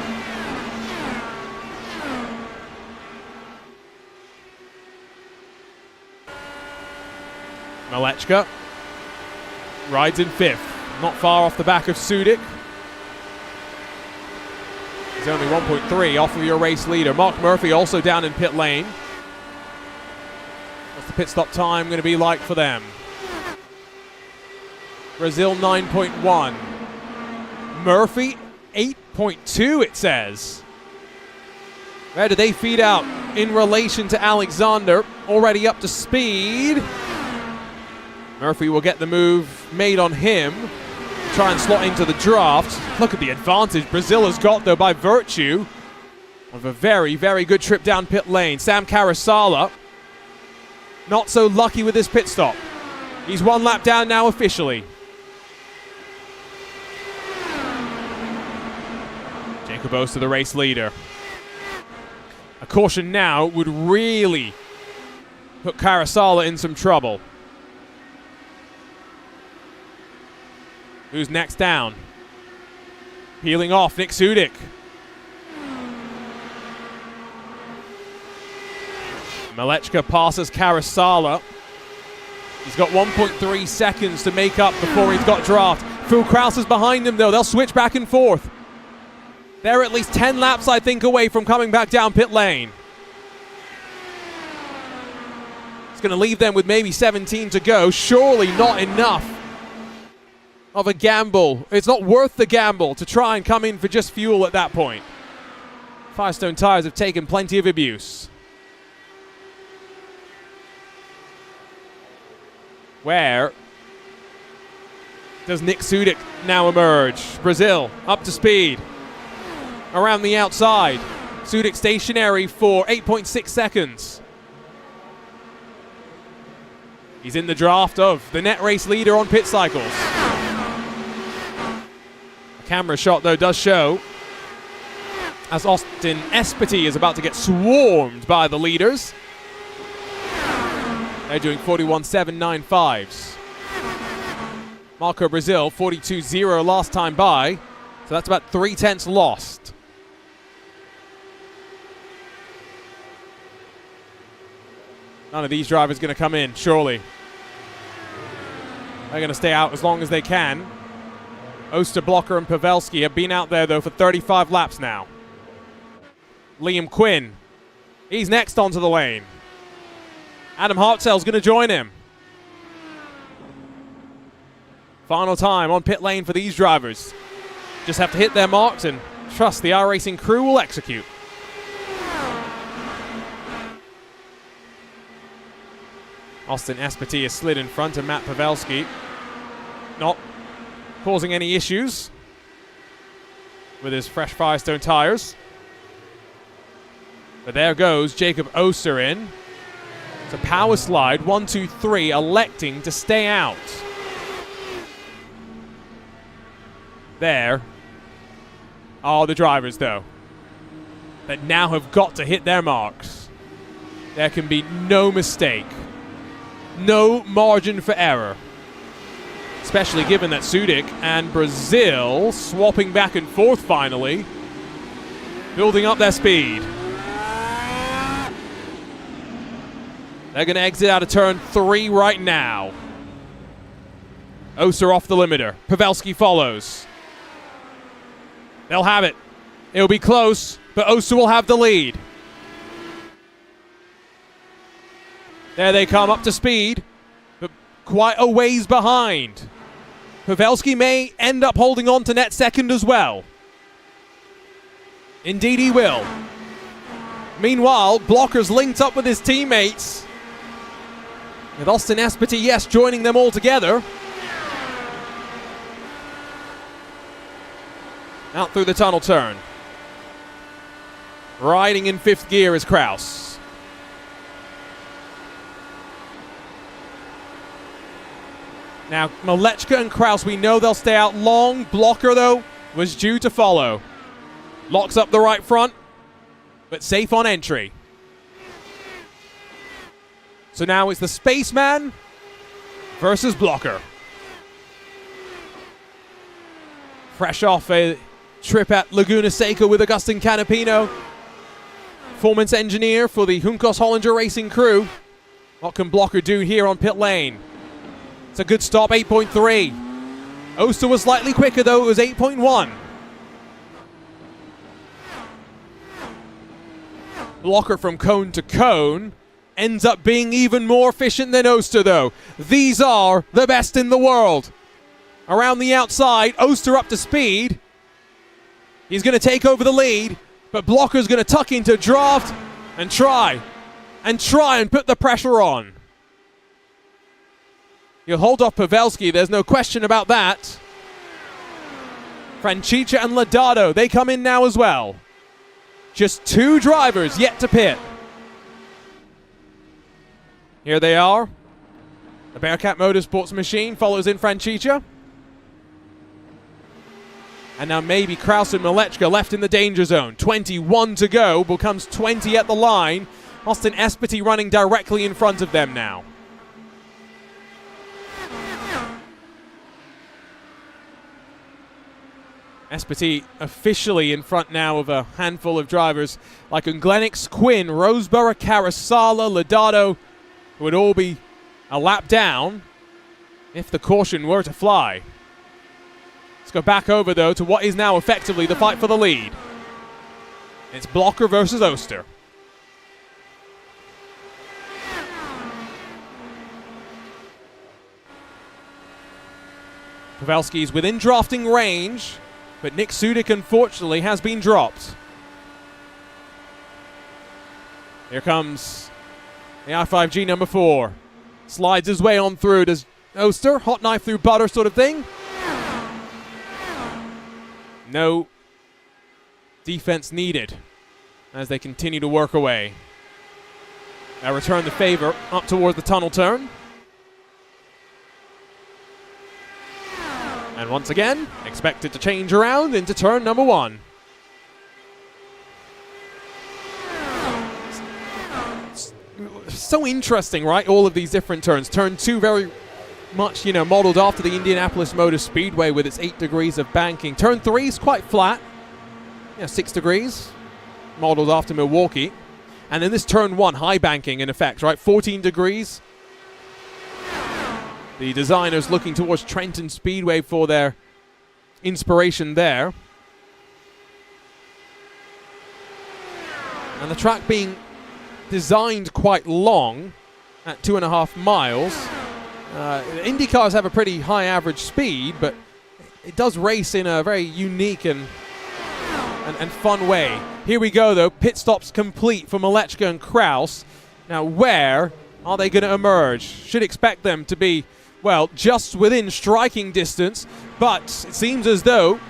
Malechka rides in 5th, not far off the back of Sudik. He's only 1.3 off of your race leader. Mark Murphy also down in pit lane. What's the pit stop time going to be like for them? Brazil 9.1. Murphy 8.2 it says. Where do they feed out in relation to Alexander? Already up to speed. Murphy will get the move made on him. Try and slot into the draft. Look at the advantage Brazil has got, though, by virtue of a very, very good trip down pit lane. Sam Carasala, not so lucky with this pit stop. He's 1 lap down now officially. Jacob Oster, the race leader. A caution now would really put Carasala in some trouble. Who's next down? Peeling off, Nick Sudik. Malechka passes Carasala. He's got 1.3 seconds to make up before he's got draft. Phil Krause is behind him, though. They'll switch back and forth. They're at least 10 laps, I think, away from coming back down pit lane. It's going to leave them with maybe 17 to go. Surely not enough of a gamble. It's not worth the gamble to try and come in for just fuel at that point. Firestone tires have taken plenty of abuse. Where does Nick Sudik now emerge? Brazil up to speed. Around the outside. Sudik stationary for 8.6 seconds. He's in the draft of the net race leader on pit cycles. The camera shot, though, does show as Austin Espety is about to get swarmed by the leaders. They're doing 41.795s. Marco Brazil, 42.0 last time by. So that's about 0.3 lost. None of these drivers going to come in, surely. They're going to stay out as long as they can. Oster, Blocker, and Pavelski have been out there, though, for 35 laps now. Liam Quinn, he's next onto the lane. Adam Hartzell's going to join him. Final time on pit lane for these drivers. Just have to hit their marks and trust the iRacing crew will execute. Austin Espety is slid in front of Matt Pavelski. Not causing any issues with his fresh Firestone tires. But there goes Jacob Oster in. It's a power slide, 1, 2, 3, electing to stay out. There are the drivers, though, that now have got to hit their marks. There can be no mistake, no margin for error, especially given that Sudik and Brazil swapping back and forth finally, building up their speed. They're going to exit out of turn 3 right now. Oster off the limiter. Pavelski follows. They'll have it. It'll be close, but Oster will have the lead. There they come up to speed, but quite a ways behind. Pavelski may end up holding on to net second as well. Indeed he will. Meanwhile, Blocker's linked up with his teammates, with Austin Espety, yes, joining them all together. Out through the tunnel turn. Riding in 5th gear is Kraus. Now, Malechka and Kraus, we know they'll stay out long. Blocker, though, was due to follow. Locks up the right front, but safe on entry. So now it's the Spaceman versus Blocker. Fresh off a trip at Laguna Seca with Agustin Canapino, performance engineer for the Juncos Hollinger Racing crew. What can Blocker do here on pit lane? It's a good stop, 8.3. Oster was slightly quicker, though. It was 8.1. Blocker from cone to cone ends up being even more efficient than Oster, though. These are the best in the world. Around the outside, Oster up to speed. He's going to take over the lead, but Blocker's going to tuck into draft and try and put the pressure on. He'll hold off Pavelski, there's no question about that. Francica and Lodato, they come in now as well. Just 2 drivers yet to pit. Here they are. The Bearcat Motorsports machine follows in Francica. And now maybe Kraus and Malechka left in the danger zone. 21 to go, becomes 20 at the line. Austin Espety running directly in front of them now. Espety officially in front now of a handful of drivers like Glenix, Quinn, Roseborough, Carasala, Lodato, who would all be a lap down if the caution were to fly. Let's go back over, though, to what is now effectively the fight for the lead. It's Blocker versus Oster. Pavelski's within drafting range, but Nick Sudik, unfortunately, has been dropped. Here comes the I5G number 4. Slides his way on through. Does Oster, hot knife through butter sort of thing? No defense needed. as they continue to work away. Now return the favor up towards the tunnel turn. And once again, expected to change around into turn number 1. So interesting, right? All of these different turns. Turn 2 very much, modeled after the Indianapolis Motor Speedway with its 8 degrees of banking. Turn 3 is quite flat, 6 degrees, modeled after Milwaukee. And then this turn 1, high banking in effect, right? 14 degrees. The designers looking towards Trenton Speedway for their inspiration there. And the track being designed quite long at 2.5 miles. IndyCars have a pretty high average speed, but it does race in a very unique and fun way. Here we go, though. Pit stops complete for Malechka and Kraus. Now, where are they going to emerge? Should expect them to be, well, just within striking distance, but it seems as though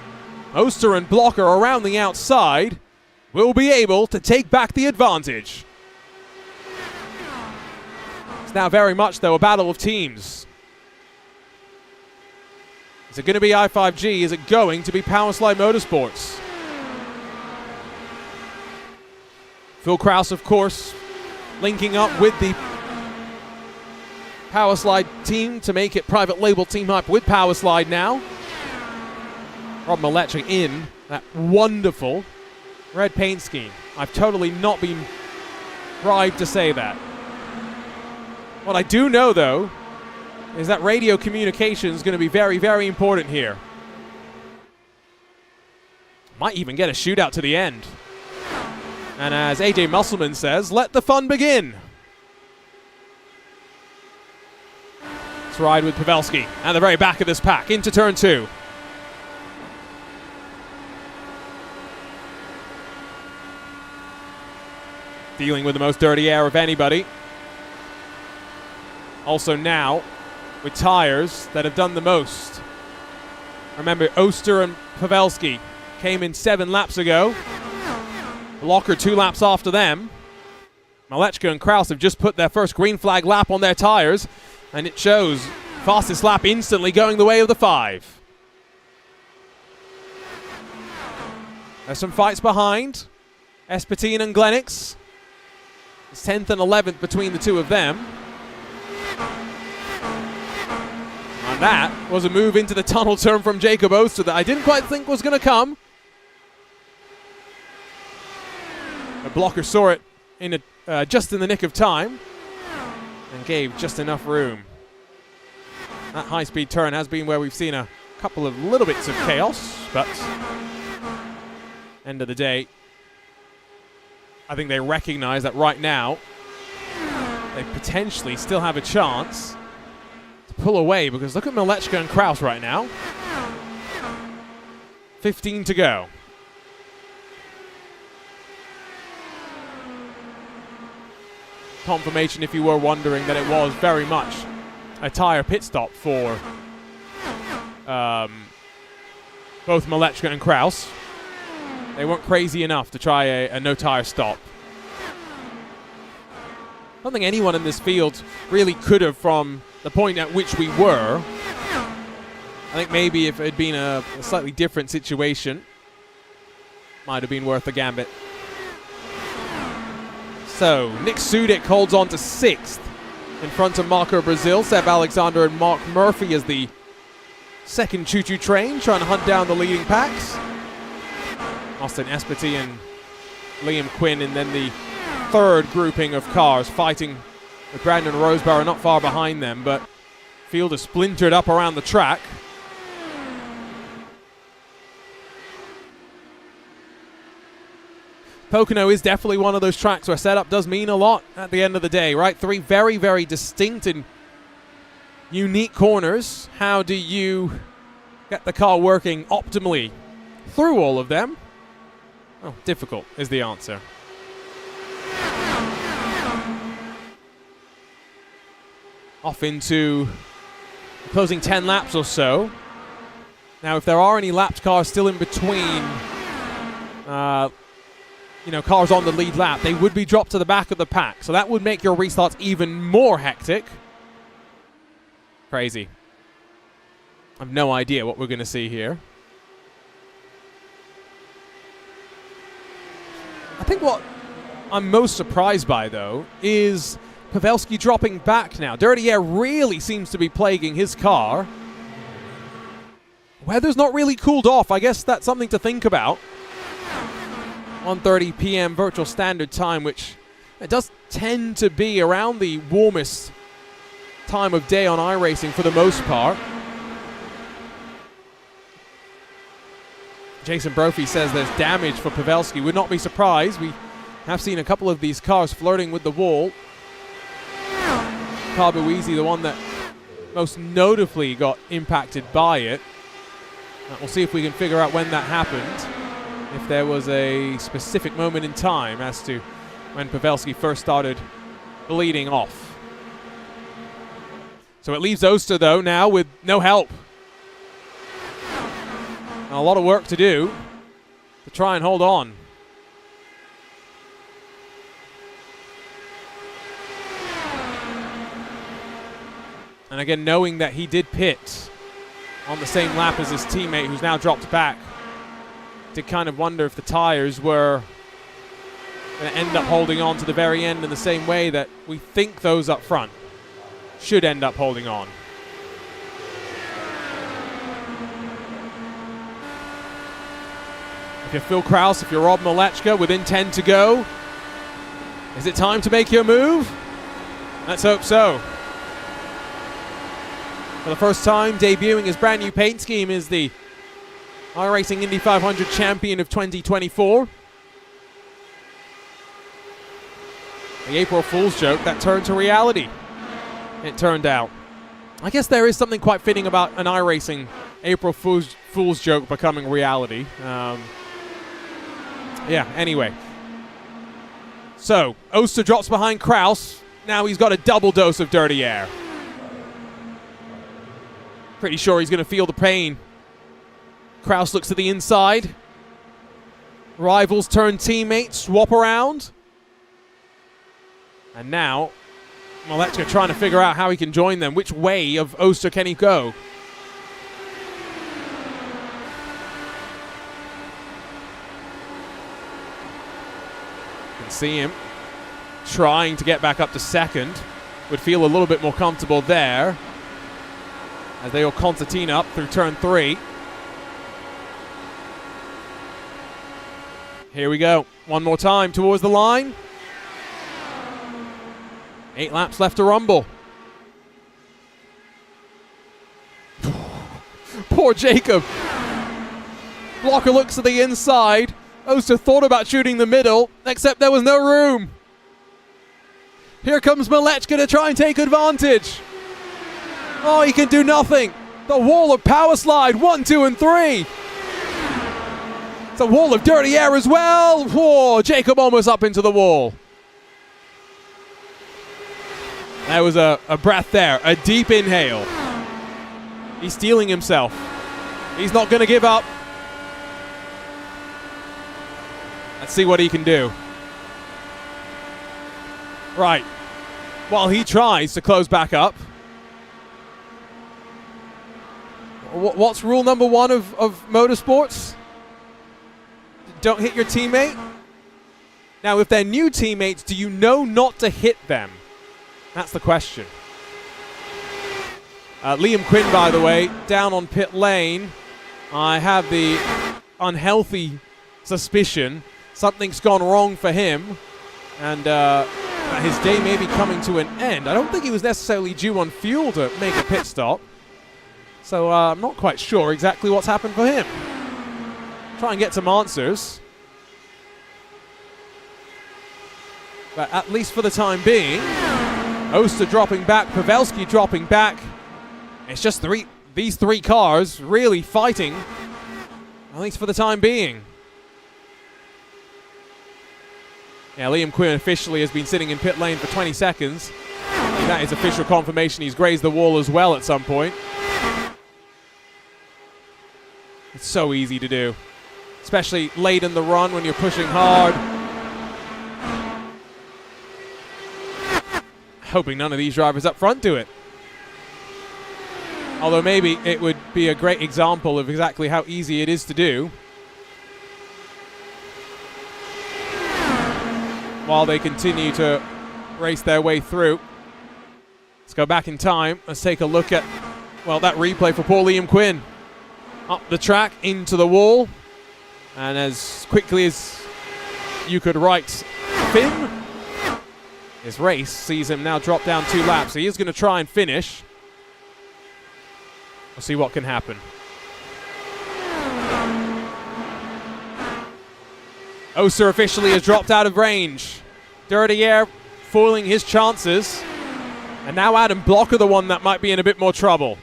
Oster and Blocker around the outside will be able to take back the advantage. It's now very much, though, a battle of teams. Is it going to be i5G? Is it going to be Powerslide Motorsports? Phil Kraus, of course, linking up with the Powerslide team to make it private label team up with Powerslide now. Rob Malechka in that wonderful red paint scheme. I've totally not been bribed to say that. What I do know, though, is that radio communication is going to be very, very important here. Might even get a shootout to the end. And as AJ Musselman says, let the fun begin. Let's ride with Pavelski at the very back of this pack into turn 2. Dealing with the most dirty air of anybody. Also now with tires that have done the most. Remember, Oster and Pavelski came in 7 laps ago. Blocker 2 laps after them. Malechka and Kraus have just put their first green flag lap on their tires, and it shows. Fastest lap instantly going the way of the 5. There's some fights behind. Espetin and Glenix. It's 10th and 11th between the two of them. And that was a move into the tunnel turn from Jacob Oster that I didn't quite think was going to come. The Blocker saw it in just in the nick of time and gave just enough room. That high-speed turn has been where we've seen a couple of little bits of chaos, but end of the day, I think they recognize that right now they potentially still have a chance to pull away, because look at Malechka and Kraus right now. 15 to go. Confirmation, if you were wondering, that it was very much a tire pit stop for both Malechka and Kraus. They weren't crazy enough to try a no-tire stop. I don't think anyone in this field really could have from the point at which we were. I think maybe if it had been a slightly different situation, might have been worth a gambit. So, Nick Sudik holds on to 6th in front of Marco Brazil. Seb Alexander and Mark Murphy as the second choo-choo train, trying to hunt down the leading packs. Austin Espetin and Liam Quinn, and then the third grouping of cars fighting with Brandon Roseborough not far behind them, but field is splintered up around the track. Pocono is definitely one of those tracks where setup does mean a lot at the end of the day, right? 3 very, very distinct and unique corners. How do you get the car working optimally through all of them? Oh, difficult is the answer. Off into the closing 10 laps or so. Now, if there are any lapped cars still in between cars on the lead lap, they would be dropped to the back of the pack. So that would make your restarts even more hectic. Crazy. I have no idea what we're going to see here. I think what I'm most surprised by, though, is Pavelski dropping back now. Dirty air really seems to be plaguing his car. Weather's not really cooled off. I guess that's something to think about. 1:30 p.m. virtual standard time, which it does tend to be around the warmest time of day on iRacing for the most part. Jason Brophy says there's damage for Pavelski. Would not be surprised. We have seen a couple of these cars flirting with the wall. Carbueasy, the one that most notably got impacted by it. We'll see if we can figure out when that happened. If there was a specific moment in time as to when Pavelski first started bleeding off. So it leaves Oster, though, now with no help. And a lot of work to do to try and hold on. And again, knowing that he did pit on the same lap as his teammate who's now dropped back, to kind of wonder if the tires were going to end up holding on to the very end in the same way that we think those up front should end up holding on. If you're Phil Krause, if you're Rob Malechka, within 10 to go, is it time to make your move? Let's hope so. For the first time, debuting his brand new paint scheme is the iRacing Indy 500 champion of 2024. The April Fool's joke that turned to reality, it turned out. I guess there is something quite fitting about an iRacing April Fool's joke becoming reality. Yeah, anyway. So, Oster drops behind Krause. Now he's got a double dose of dirty air. Pretty sure he's going to feel the pain. Krause looks to the inside. Rivals turn teammates, swap around. And now, Malechka trying to figure out how he can join them. Which way of Oster can he go? You can see him trying to get back up to second. Would feel a little bit more comfortable there, as they all concertina up through turn 3. Here we go. One more time towards the line. 8 laps left to rumble. Poor Jacob. Blocker looks to the inside. Oster thought about shooting the middle, except there was no room. Here comes Malechka to try and take advantage. Oh, he can do nothing. The wall of power slide, 1, 2, and 3. It's a wall of dirty air as well. Whoa, Jacob almost up into the wall. That was a breath there, a deep inhale. He's steeling himself. He's not going to give up. Let's see what he can do. Right. While he tries to close back up. What's rule number 1 of motorsports? Don't hit your teammate. Now, if they're new teammates, do you know not to hit them? That's the question. Liam Quinn, by the way, down on pit lane. I have the unhealthy suspicion something's gone wrong for him, and his day may be coming to an end. I don't think he was necessarily due on fuel to make a pit stop, so I'm not quite sure exactly what's happened for him. Try and get some answers. But at least for the time being, Oster dropping back, Pavelski dropping back. It's just these three cars really fighting, at least for the time being. Yeah, Liam Quinn officially has been sitting in pit lane for 20 seconds. That is official confirmation he's grazed the wall as well at some point. It's so easy to do, especially late in the run when you're pushing hard. hoping none of these drivers up front do it. Although maybe it would be a great example of exactly how easy it is to do. While they continue to race their way through. Let's go back in time. Let's take a look at, well, that replay for poor Liam Quinn. Up the track, into the wall. And as quickly as you could write Finn, his race sees him now drop down 2 laps. He is going to try and finish. We'll see what can happen. Oster officially has dropped out of range. Dirty Air foiling his chances. And now Adam Blocker, the one that might be in a bit more trouble.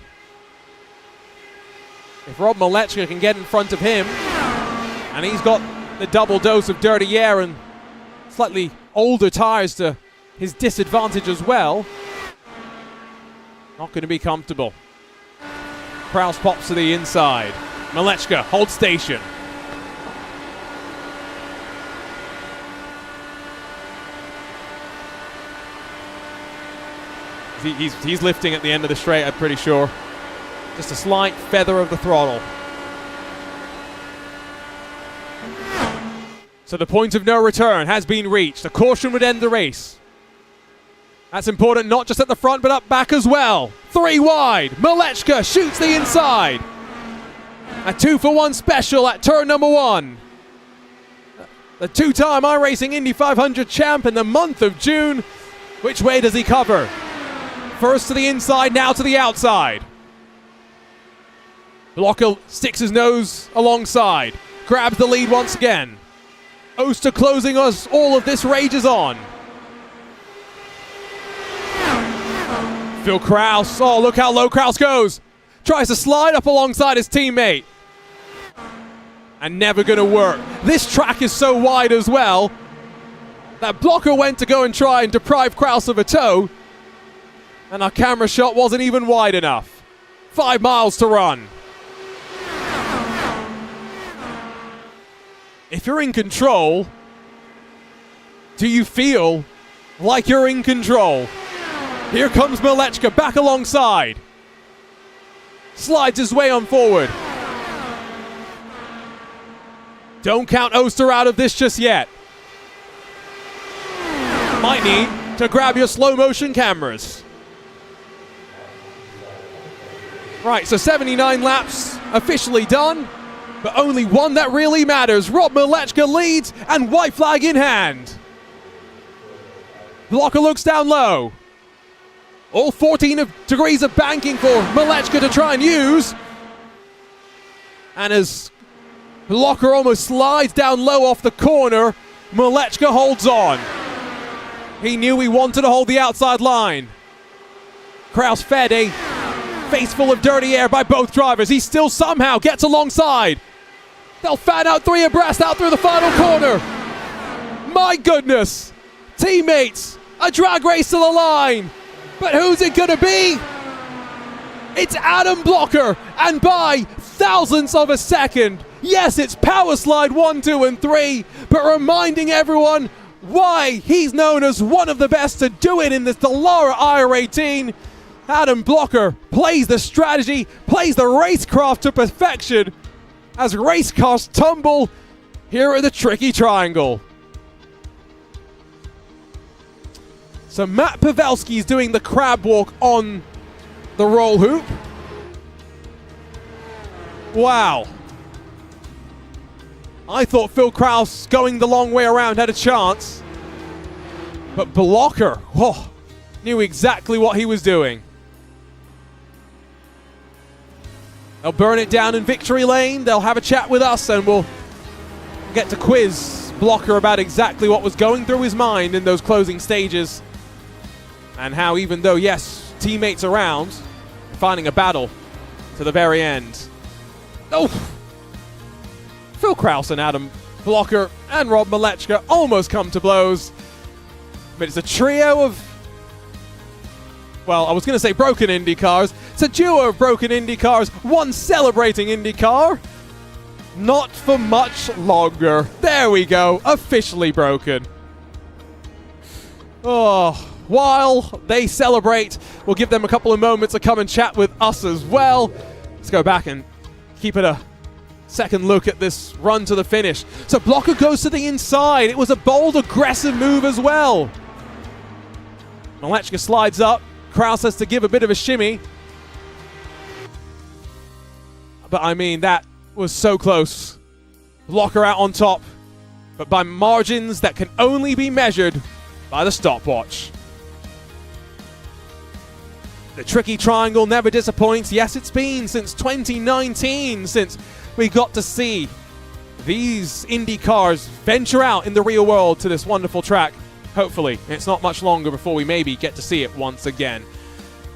If Rob Malechka can get in front of him, and he's got the double dose of Dirty Air and slightly older tires to his disadvantage as well, not going to be comfortable. Kraus pops to the inside. Malechka holds station. He's lifting at the end of the straight, I'm pretty sure. Just a slight feather of the throttle. So the point of no return has been reached. A caution would end the race. That's important not just at the front but up back as well. 3 wide. Malechka shoots the inside. A 2-for-1 special at turn number 1. The 2-time iRacing Indy 500 champ in the month of June. Which way does he cover? First to the inside, now to the outside. Blocker sticks his nose alongside. Grabs the lead once again. Oster closing us. All of this rages on. Phil Kraus. Oh, look how low Kraus goes. Tries to slide up alongside his teammate. And never going to work. This track is so wide as well that Blocker went to go and try and deprive Kraus of a tow. And our camera shot wasn't even wide enough. 5 miles to run. If you're in control, do you feel like you're in control? Here comes Malechka back alongside. Slides his way on forward. Don't count Oster out of this just yet. Might need to grab your slow motion cameras. Right, so 79 laps officially done, but only one that really matters. Rob Malechka leads and white flag in hand. Blocker looks down low. All 14 degrees of banking for Malechka to try and use. And as Blocker almost slides down low off the corner, Malechka holds on. He knew he wanted to hold the outside line. Kraus fed a face full of dirty air by both drivers. He still somehow gets alongside. They'll fan out 3 abreast out through the final corner. My goodness. Teammates, a drag race to the line. But who's it going to be? It's Adam Blocker, and by thousandths of a second. Yes, it's power slide 1, 2, and 3, but reminding everyone why he's known as one of the best to do it in this Dallara IR18. Adam Blocker plays the strategy, plays the racecraft to perfection as race cars tumble here at the tricky triangle. So Matt Pavelski's doing the crab walk on the roll hoop. Wow. I thought Phil Kraus going the long way around had a chance. But Blocker, knew exactly what he was doing. They'll burn it down in victory lane. They'll have a chat with us and we'll get to quiz Blocker about exactly what was going through his mind in those closing stages. And how, even though, yes, teammates around, finding a battle to the very end. Oh! Phil Kraus and Adam Blocker and Rob Malechka almost come to blows. But it's a trio of, well, I was going to say broken Indy cars. It's a duo of broken Indy cars, one celebrating Indy car. Not for much longer. There we go, officially broken. Oh, while they celebrate, we'll give them a couple of moments to come and chat with us as well. Let's go back and keep it a second look at this run to the finish. So Blocker goes to the inside. It was a bold, aggressive move as well. Malechka slides up. Kraus has to give a bit of a shimmy. But I mean, that was so close. Blocker out on top, but by margins that can only be measured by the stopwatch. The tricky triangle never disappoints. Yes, it's been since 2019 since we got to see these Indy cars venture out in the real world to this wonderful track. Hopefully, it's not much longer before we maybe get to see it once again.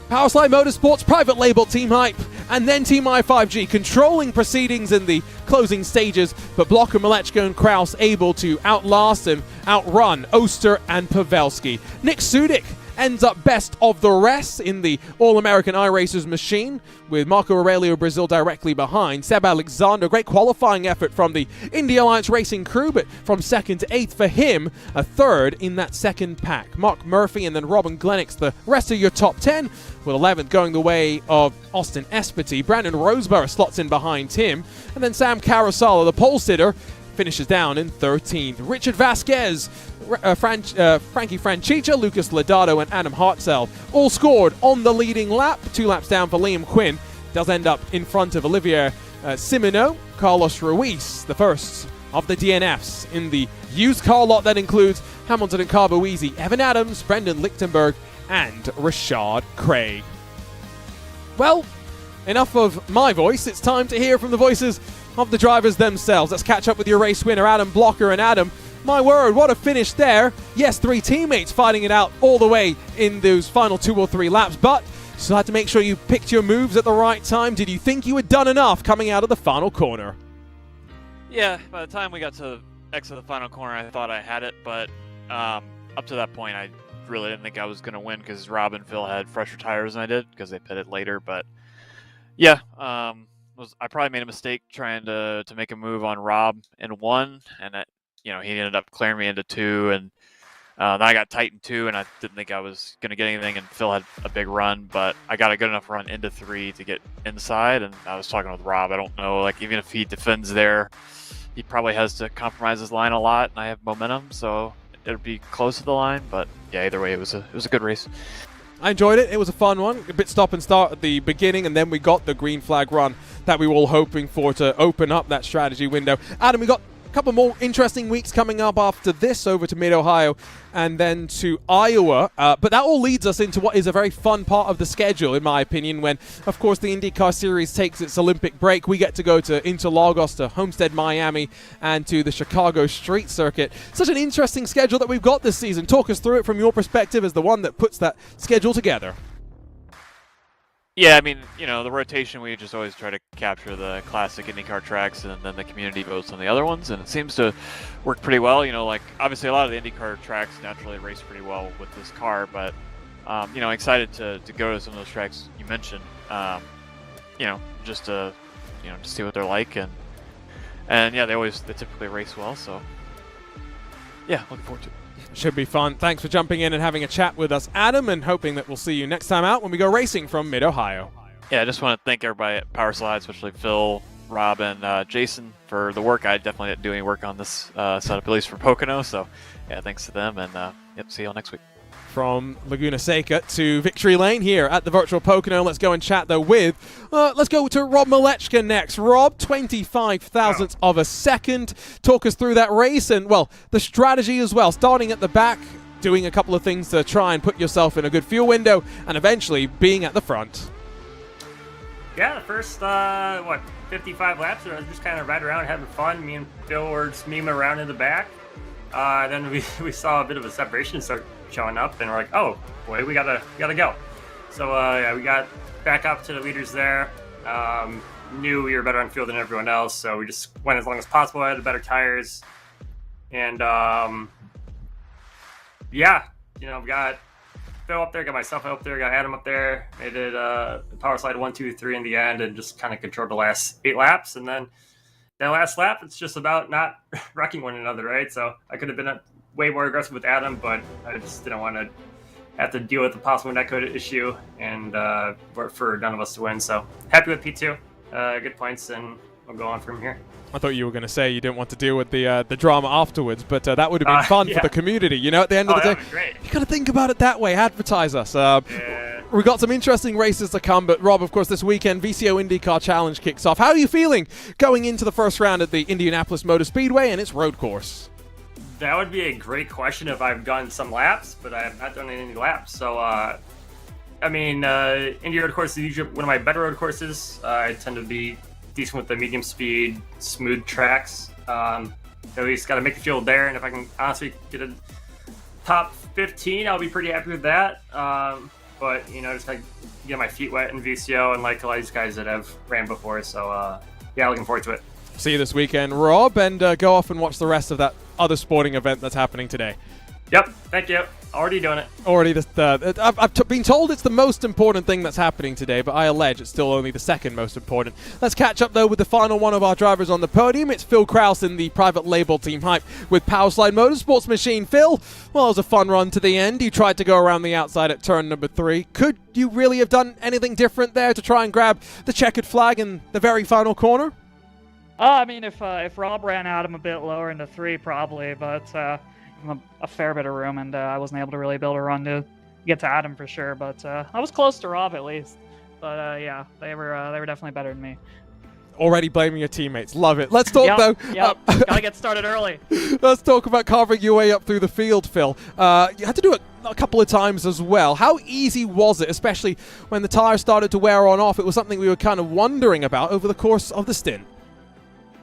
Powerslide Motorsports, private label Team Hype, and then Team i5G controlling proceedings in the closing stages, but Blocker, Malechka, and Kraus able to outlast and outrun Oster and Pavelski. Nick Sudik ends up best of the rest in the All-American iRacers machine, with Marco Aurelio Brazil directly behind. Seb Alexander, great qualifying effort from the Indy Alliance Racing crew, but from second to eighth for him, a third in that second pack. Mark Murphy and then Robin Glennox, the rest of your top 10, with 11th going the way of Austin Espity. Brandon Roseborough slots in behind him, and then Sam Carosala, the pole sitter, finishes down in 13th. Richard Vasquez, Frankie Franchicha, Lucas Lodato, and Adam Hartzell all scored on the leading lap. 2 laps down for Liam Quinn. Does end up in front of Olivier Simino. Carlos Ruiz, the first of the DNFs in the used car lot that includes Hamilton and Carboeasy, Evan Adams, Brendan Lichtenberg, and Rashad Craig. Well, enough of my voice. It's time to hear from the voices of the drivers themselves. Let's catch up with your race winner, Adam Blocker. And Adam, my word, what a finish there. Yes, 3 teammates fighting it out all the way in those final 2 or 3 laps, but you still had to make sure you picked your moves at the right time. Did you think you had done enough coming out of the final corner? Yeah, by the time we got to exit the final corner, I thought I had it, but up to that point, I really didn't think I was going to win because Rob and Phil had fresher tires than I did because they pitted later. But yeah, I probably made a mistake trying to make a move on Rob in 1, and he ended up clearing me into 2, and then I got tight in 2, and I didn't think I was going to get anything, and Phil had a big run, but I got a good enough run into 3 to get inside, and I was talking with Rob. I don't know, even if he defends there, he probably has to compromise his line a lot, and I have momentum, so it'll be close to the line, but yeah, either way, it was a good race. I enjoyed it. It was a fun one. A bit stop and start at the beginning, and then we got the green flag run that we were all hoping for to open up that strategy window. Adam, we got a couple more interesting weeks coming up after this, over to Mid-Ohio and then to Iowa. But that all leads us into what is a very fun part of the schedule, in my opinion, when, of course, the IndyCar Series takes its Olympic break. We get to go to Interlagos, to Homestead, Miami, and to the Chicago Street Circuit. Such an interesting schedule that we've got this season. Talk us through it from your perspective as the one that puts that schedule together. Yeah, I mean, the rotation, we just always try to capture the classic IndyCar tracks, and then the community votes on the other ones, and it seems to work pretty well. Obviously a lot of the IndyCar tracks naturally race pretty well with this car, but, excited to go to some of those tracks you mentioned, just to see what they're like, and yeah, they typically race well, so yeah, looking forward to it. Should be fun. Thanks for jumping in and having a chat with us, Adam, and hoping that we'll see you next time out when we go racing from Mid-Ohio. Yeah, I just want to thank everybody at Powerslide, especially Phil, Rob, and Jason for the work. I definitely didn't do any work on this setup, at least for Pocono, so yeah, thanks to them, and see you all next week. From Laguna Seca to Victory Lane here at the virtual Pocono. Let's go and chat, though, with, let's go to Rob Malechka next. Rob, 25 thousandths of a second. Talk us through that race and, well, the strategy as well. Starting at the back, doing a couple of things to try and put yourself in a good fuel window, and eventually being at the front. Yeah, the first, 55 laps, I was just kind of riding around having fun. Me and Phil were just memeing around in the back. Then we saw a bit of a separation start showing up, and we're like, oh boy, we gotta go. So yeah, we got back up to the leaders there. Knew we were better on field than everyone else, so we just went as long as possible. I had the better tires, and yeah, we got Phil up there, got myself up there, got Adam up there. They did power slide 1, 2, 3 in the end, and just kind of controlled the last 8 laps, and then that last lap, it's just about not wrecking one another, right? So I could have been way more aggressive with Adam, but I just didn't want to have to deal with the possible netcode issue and for none of us to win. So happy with P2, good points, and we'll go on from here. I thought you were going to say you didn't want to deal with the drama afterwards, but that would have been fun for the community. You know, at the end of the day, you got to think about it that way. Advertise us. We've got some interesting races to come, but Rob, of course, this weekend, VCO IndyCar Challenge kicks off. How are you feeling going into the first round at the Indianapolis Motor Speedway and its road course? That would be a great question if I've done some laps, but I have not done any laps. So, I mean, Indy road course is usually one of my better road courses. I tend to be decent with the medium speed, smooth tracks. At least got to make the field there, and if I can honestly get a top 15, I'll be pretty happy with that. But, you know, just like get my feet wet in VCO and like a lot of these guys that have ran before. So, yeah, looking forward to it. See you this weekend, Rob, and go off and watch the rest of that other sporting event that's happening today. Yep, thank you. Already doing it. I've been told it's the most important thing that's happening today, but I allege it's still only the second most important. Let's catch up, though, with the final one of our drivers on the podium. It's Phil Kraus in the private label Team Hype with Powerslide Motorsports machine. Phil, well, it was a fun run to the end. You tried to go around the outside at turn number 3. Could you really have done anything different there to try and grab the checkered flag in the very final corner? I mean, if Rob ran at him a bit lower into 3, probably, but a fair bit of room, and I wasn't able to really build a run to get to Adam for sure. But I was close to Rob at least. But yeah, they were definitely better than me. Already blaming your teammates. Love it. Let's talk, though. Gotta get started early. Let's talk about carving your way up through the field, Phil. You had to do it a couple of times as well. How easy was it, especially when the tires started to wear on off? It was something we were kind of wondering about over the course of the stint.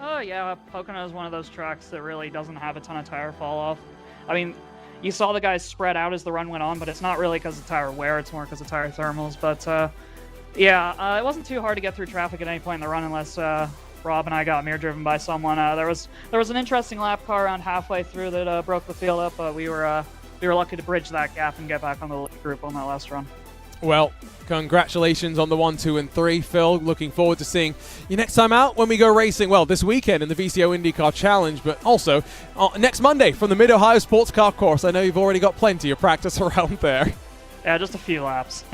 Oh, yeah, Pocono is one of those tracks that really doesn't have a ton of tire fall off. I mean, you saw the guys spread out as the run went on, but it's not really because of tire wear, it's more because of tire thermals. But yeah, it wasn't too hard to get through traffic at any point in the run unless Rob and I got mirror driven by someone. There was an interesting lap car around halfway through that broke the field up, but we were lucky to bridge that gap and get back on the lead group on that last run. Well, congratulations on the 1, 2, and 3, Phil. Looking forward to seeing you next time out when we go racing. Well, this weekend in the VCO IndyCar Challenge, but also next Monday from the Mid-Ohio Sports Car Course. I know you've already got plenty of practice around there. Yeah, just a few laps.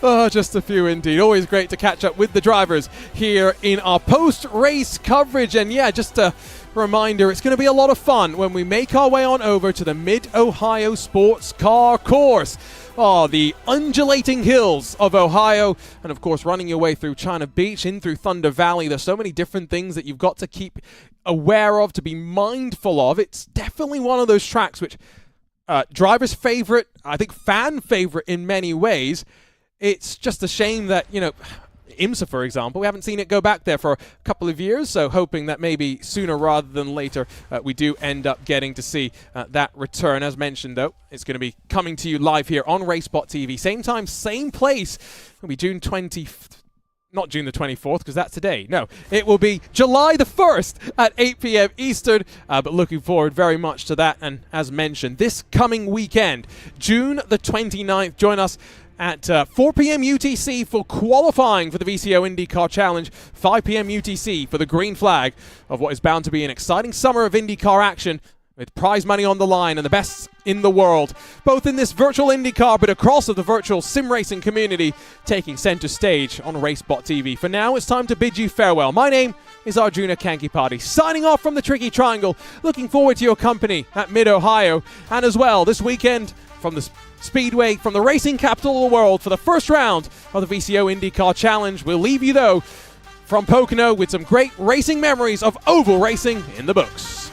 Oh, just a few indeed. Always great to catch up with the drivers here in our post-race coverage. And yeah, just a reminder, it's going to be a lot of fun when we make our way on over to the Mid-Ohio Sports Car Course. Oh, the undulating hills of Ohio, and of course running your way through China Beach, in through Thunder Valley. There's so many different things that you've got to keep aware of, to be mindful of. It's definitely one of those tracks which driver's favorite, I think fan favorite in many ways. It's just a shame that, you know, IMSA, for example, we haven't seen it go back there for a couple of years, so hoping that maybe sooner rather than later we do end up getting to see that return. As mentioned, though, it's going to be coming to you live here on RaceSpotTV. Same time, same place. It'll be June 20th. Not June the 24th, because that's today. No, it will be July the 1st at 8 p.m. Eastern, but looking forward very much to that. And as mentioned, this coming weekend, June the 29th, join us at 4 p.m. UTC for qualifying for the VCO IndyCar Challenge, 5 p.m. UTC for the green flag of what is bound to be an exciting summer of IndyCar action, with prize money on the line and the best in the world, both in this virtual IndyCar but across of the virtual sim racing community, taking center stage on RaceSpotTV. For now, it's time to bid you farewell. My name is Arjuna Kankipati, signing off from the Tricky Triangle. Looking forward to your company at Mid-Ohio, and as well this weekend from the Speedway, from the racing capital of the world, for the first round of the VCO IndyCar Challenge. We'll leave you, though, from Pocono with some great racing memories of oval racing in the books.